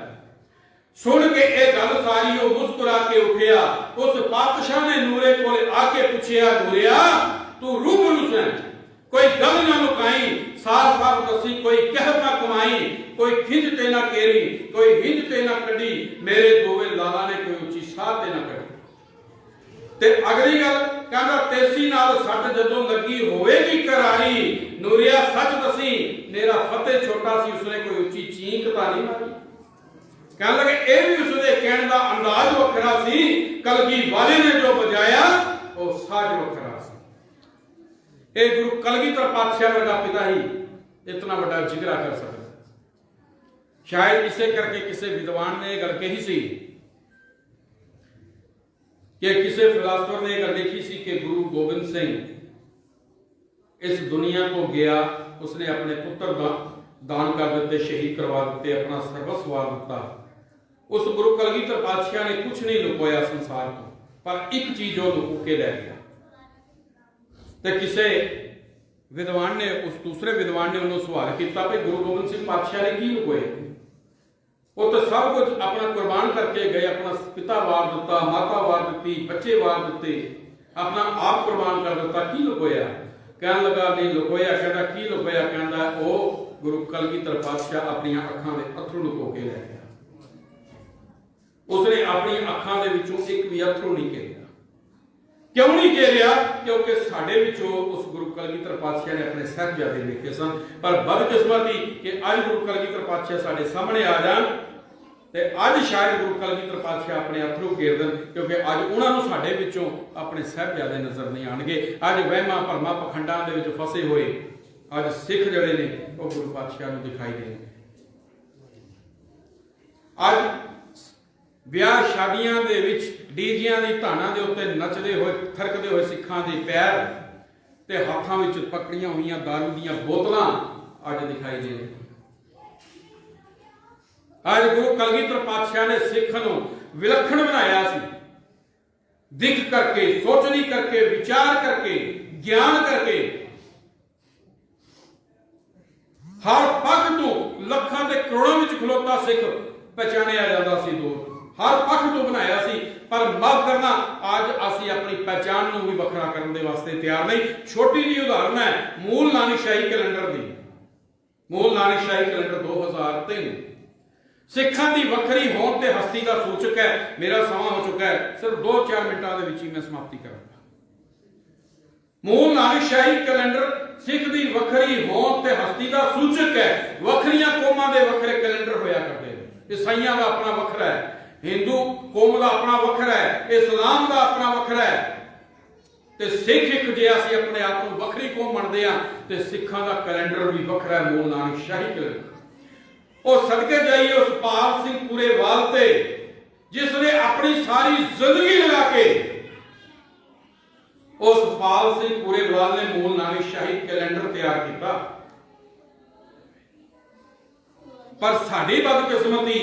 सुन के यह गल सारी वो मुस्कुरा के उठिया, उस पातशाह ने नूरे कोले आके पूछिया, नूरिया तू रूबरू सैं, कोई गल ना लुकाई, साफ साफ दसी, कोई कहर ना कमाई, कोई खिंज ते ना केरी, कोई हिंज ते ना कड़ी, मेरे दोवे लाला ने कोई उची साह ते ना कड़ी। ते अगली गल कहंदा तेसी नाल सट जदों लगी होवेगी करारी, नूरिया सच दसी मेरा फतेह छोटा सी, उसने कोई उची चींक तां नहीं मारी। कहने लगे ये भी उसके कहने का अंदाज वखरा सी, कलगी वाले ने जो बजाया वो साज वखरा सी। ये गुरु कलगीधर पातशाह वर्गा पिता ही इतना बड़ा जिगरा कर सकता। शायद इसे करके किसी विद्वान ने गल कही सी कि किसी फिलासफर ने गल लिखी सी कि गुरु गोबिंद सिंह इस दुनिया को गया, उसने अपने पुत्र दान कर दिते, शहीद करवा दिते, अपना सर्वस्व वार दिता। उस गुरु कलगीधर पातशाह ने कुछ नहीं लुकोया संसार को, पर एक चीज वो लुको के लै गया। तो किसी विद्वान ने, उस दूसरे विद्वान ने उन्होंने सवाल किया कि गुरु गोबिंद सिंह पातशाह ने की लुकोया? वो तो सब कुछ अपना कुर्बान करके गए, अपना पिता वार दिता, माता वार दी, बच्चे वार दिते, अपना आप कुर्बान कर दिता, की लुकोया? कहने लगा नहीं लुकोया। कहता की लुकोया? कहता वो गुरु कलगीधर पातशाह अपनी अखां दे अथरू लुको के लै गया। उसने अपनी अखां दे विचों एक भी अथरू नहीं घेरिया। क्यों नहीं घेरिया? क्योंकि साडे विचों उस गुरु कलगीधर पातशाह ने अपने साहिबजादे लिखे सन, पर बदकिस्मती कि अज गुरु कलगीधर पातशाह साडे सामने आ जान ते अज शायद गुरु कलगीधर पातशाह अपने अथरू घेर देन, क्योंकि अज उन्होंने साडे विचों अपने साहिबजादे नजर नहीं आएंगे। अज वहमां भरमां पखंडां दे विच फसे हुए अज सिख जड़े ने वो गुरु पातशाह नूं दिखाई देंगे। अज ਵਿਆਹ शादियां दे विच डीजियां दी धानां दे उत्ते नचदे होए थरकदे होए सिखां दे पैर ते हाथां विच पकड़ियां होईयां दारू दीयां बोतलां अज दिखाई दे रही। अज गुरु कलगीधर पातशाह ने सिख नूं विलखण बनाया सी, दिख करके, सोचनी करके, विचार करके, ज्ञान करके, हर पक्ष तो लखां ते करोड़ों विच खलोता सिख पहचानिया जाता सी, दूर हर पक्ष तो बनाया सी। पर माफ करना, आज असी अपनी पहचान नूं भी वखरा करने वास्ते तैयार नहीं। छोटी जी उदाहरण है मूल नानकशाही कैलेंडर दी। मूल नानकशाही कैलेंडर 2003 सिखां दी वखरी होंद ते हस्ती का सूचक है। मेरा समा हो चुका है, सिर्फ 2-4 मिनटां दे विच ही मैं समाप्ति करांगा। मूल नानकशाही कैलेंडर सिख दी वखरी होंद ते हस्ती का सूचक है। वखरियां कौमां दे वखरे कैलेंडर होया करदे ने। ईसाइयां दा अपना वखरा है, हिंदू कौम का अपना वखरा है, इस्लाम का अपना वखरा है, ते सिख एक जे असीं अपने आप को वखरी कौम मनदे हां ते सिखां दा कैलेंडर भी वखरा है, मूल नानकशाही कैलेंडर। और सदके जाइए उस पाल सिंह पुरेवाल ते जिसने अपनी सारी जिंदगी लगा के, उस पाल सिंह पुरेवाल ने मूल नानकशाही कैलेंडर तैयार किया। पर साडी बदकिस्मती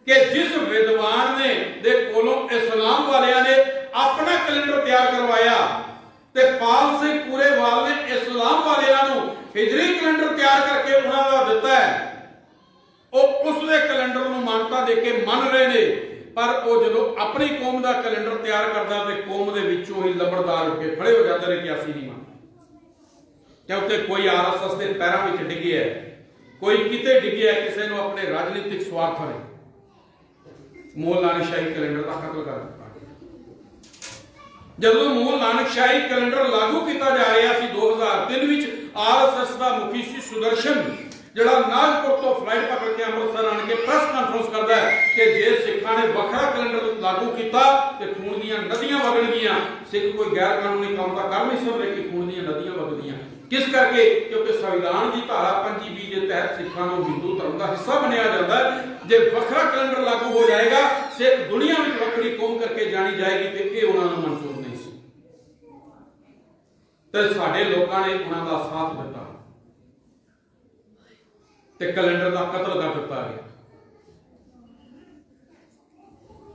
कि जिस विद्वान ने दे कोलों इस्लाम वालियां ने अपना कैलेंडर तैयार करवाया ते पाल सिंह पुरेवाल ने इस्लाम वालियां नूं हिजरी कैलेंडर तैयार करके उन्हां दा दिता है। ਉਹ ਉਸਦੇ ਕੈਲੰਡਰ ਨੂੰ ਮਾਨਤਾ ਦੇ ਕੇ ਮੰਨ ਰਹੇ ਨੇ, ਪਰ ਉਹ ਜਦੋਂ ਆਪਣੀ ਕੌਮ ਦਾ ਕੈਲੰਡਰ ਤਿਆਰ ਕਰਦਾ ਤੇ ਕੌਮ ਦੇ ਵਿੱਚੋਂ ਹੀ ਲੰਬੜਦਾਰ ਹੋ ਕੇ ਖੜੇ ਹੋ ਜਾਂਦੇ ਨੇ ਕਿ ਅਸੀਂ ਨਹੀਂ ਮੰਨਦੇ, ਕਿਉਂਕਿ ਕੋਈ ਆਰਐਸਐਸ ਦੇ ਪੈਰਾਂ ਵਿੱਚ ਡਿੱਗਿਆ, ਕੋਈ ਕਿਤੇ ਡਿੱਗਿਆ, ਕਿਸੇ ਨੂੰ ਆਪਣੇ ਰਾਜਨੀਤਿਕ ਸਵਾਰਥ ਨੇ ਮੂਲ ਨਾਨਕਸ਼ਾਹੀ ਕੈਲੰਡਰ ਦਾ ਕਤਲ ਕਰ ਦਿੱਤਾ। ਜਦੋਂ ਮੂਲ ਨਾਨਕਸ਼ਾਹੀ ਕੈਲੰਡਰ ਲਾਗੂ ਕੀਤਾ ਜਾ ਰਿਹਾ ਸੀ 2003 ਵਿੱਚ, ਆਰਐਸਐਸ ਦਾ ਮੁਖੀ ਸੀ ਸੁਦਰਸ਼ਨ, ਜਿਹੜਾ ਨਾਗਪੁਰ ਤੋਂ ਫਲਾਈਟ ਪਕੜ ਕੇ ਅੰਮ੍ਰਿਤਸਰ ਆਣ ਕੇ ਪ੍ਰੈਸ ਕਾਨਫਰੰਸ ਕਰਦਾ ਹੈ ਕਿ ਜੇ ਸਿੱਖਾਂ ਨੇ ਵੱਖਰਾ ਕੈਲੰਡਰ ਲਾਗੂ ਕੀਤਾ ਤੇ ਖੂਨ ਦੀਆਂ ਨਦੀਆਂ ਵਗਣਗੀਆਂ। ਸਿੱਖ ਕੋਈ ਗੈਰ ਕਾਨੂੰਨੀ ਕੰਮ ਤਾਂ ਕਰ ਨਹੀਂ ਸਕਦੇ ਕਿ ਖੂਨ ਦੀਆਂ ਨਦੀਆਂ ਵਗਦੀਆਂ। किस करके? क्योंकि संविधान की धारा 25B के तहत सिखों को हिंदू धर्म का हिस्सा बनाया जाता है। जो वखरा कैलेंडर लागू हो जाएगा, सिख दुनिया में वखरी कौम करके जानी जाएगी, तो ये उन्होंने मंजूर नहीं सी। तो साडे लोगों ने उन्होंने साथ दिता ते कैलेंडर का कतल कर दिता गया।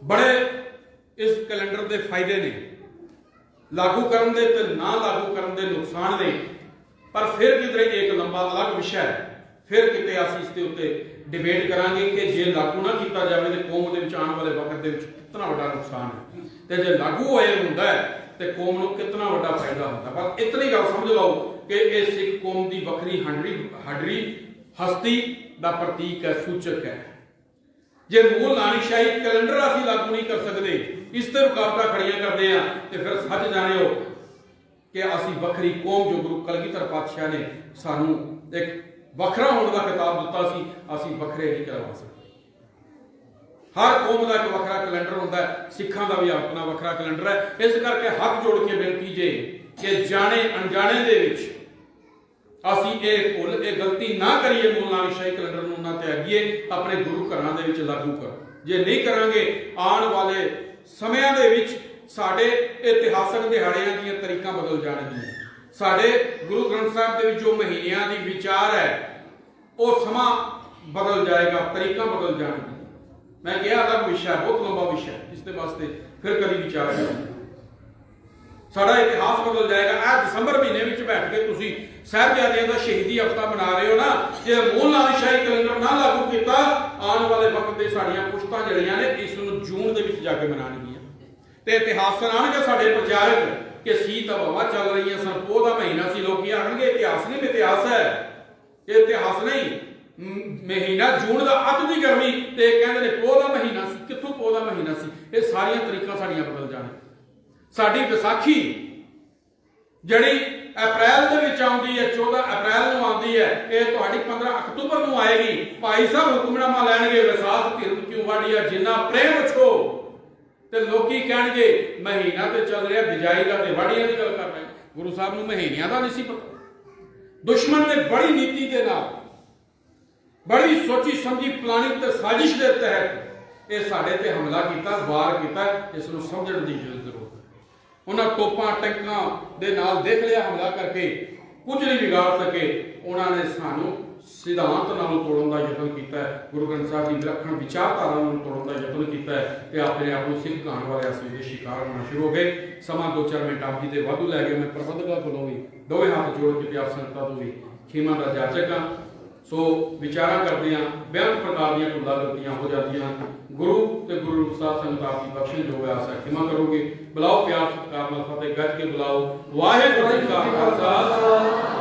बड़े इस कैलेंडर के फायदे ने, लागू करने दे ते ना लागू करने दे नुकसान ने, पर फिर किधरे एक लंबा अलग विषय है। फिर किते असीं इसके उत्ते डिबेट करांगे कि जे लागू ना किया जाए तो कौम दे विच आने वाले वक्त दे विच कितना बड़ा नुकसान है, ते जे लागू होए हुंदा है तो कौम नूं कितना बड़ा फायदा होंदा। पर इतनी गल समझ लो कि ये सिख कौम की वखरी हडरी हस्ती का प्रतीक है, सूचक है। जे मूल नानकशाही कैलेंडर असीं लागू नहीं कर सकते, इस ते रुकावटां खड़ियां करते हैं, तो फिर सच जानियो कि असी वखरी कौम, जो गुरु कलगीधर पातशाह ने सानू एक वखरा होने का खिताब दिता सी, असी वखरे नहीं करवा सकते। हर कौम का एक वखरा कैलेंडर होता है, सिखां का भी अपना वखरा कैलेंडर है। इस करके हाथ जोड़ के बेनती जे कि जाने अनजाने दे विच असी ये भुल ये गलती ना करिए, मूल नानकशाही कैलेंडर नूं ना त्यागीए, अपने गुरु घरां दे विच लागू करो। जे नहीं करांगे, आने वाले समयां दे विच साडे इतिहासक दिहाड़ियां दी तरीकां बदल जाणगीआं। साडे गुरु ग्रंथ साहिब दे विच जो महीनियां दी विचार है, वो समा बदल जाएगा, तरीकां बदल जाणगीआं। मैं कहा अलग विषय बहुत लंबा विषय इसके वास्ते फिर कभी विचार करें। साडा इतिहास बदल जाएगा। आ दिसंबर महीने में बैठ के तुसी साहिबजादियां दा शहीदी हफ्ता मना रहे हो ना, जे मूल नारीशाही कैलेंडर ना लागू किया आने वाले वक्त दे साड़ियां पुश्तां जड़ियां ने इस नूं जून दे विच जाके मनाणगियां ते इतिहास सुनाणगे साडे प्रचारक कि शीत हवावां चल रही सन, पोह दा महीना सी, लोग आखणगे इतिहास नहीं, इतिहास है ये इतिहास नहीं। महीना जून का अत की गर्मी ते कहंदे ने पोह दा महीना सी, कित्थों पोह दा महीना सी? ये सारियां तरीकां साड़ियां बदल जाण। साडी विसाखी जड़ी अप्रैल दे विच आउंदी है, 14 अप्रैल नूं आउंदी है, ये तुहाडी 15 अक्तूबर नूं आएगी। भाई साहब हुक्मनामा लैणगे विसाख धिरम क्यों वाड़िया जिन्ना प्रेम छो ते लोकी कहणगे महीना ते चल रहा बिजाई का ते वाड़ियां दी गल कर रहे। गुरु साहब नूं महीनियां दा नहीं सी पता। दुश्मन ने बड़ी नीति दे नाल बड़ी सोची समझी प्लानिंग ते साजिश के तहत ये साडे ते हमला किया, वार किया। इस नूं समझण दी जरूरत है। उन्होंने तोपां टैंकां दे नाल देख लिया हमला करके कुछ नहीं बिगाड़ सके। उन्होंने सानू सिद्धांत नाल तोड़न का यत्न किया, गुरु ग्रंथ साहब की विलक्षण विचारधारा तोड़न का यत्न किया ते अपने आप को सिख कहण वाले असली के शिकार होना शुरू हो गए। समा 2-4 मिनट आप जी के वाधू लै गए। मैं प्रबंधकों को भी दोवें हाथ जोड़ के प्यार संगतां तो भी खीमा का जाचक हाँ। सो विचारा करते हैं बेअंत प्रकार दी भुला गलतियां हो जाती। गुरु ते गुरु साहब संगत आपकी बख्शिश जो है आशा खिमा करोगे। बुलाओ प्यार सत्कार नाल फतेह गज के बुलाओ। वाहिगुरू जी का खालसा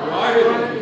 वाहिगुरू।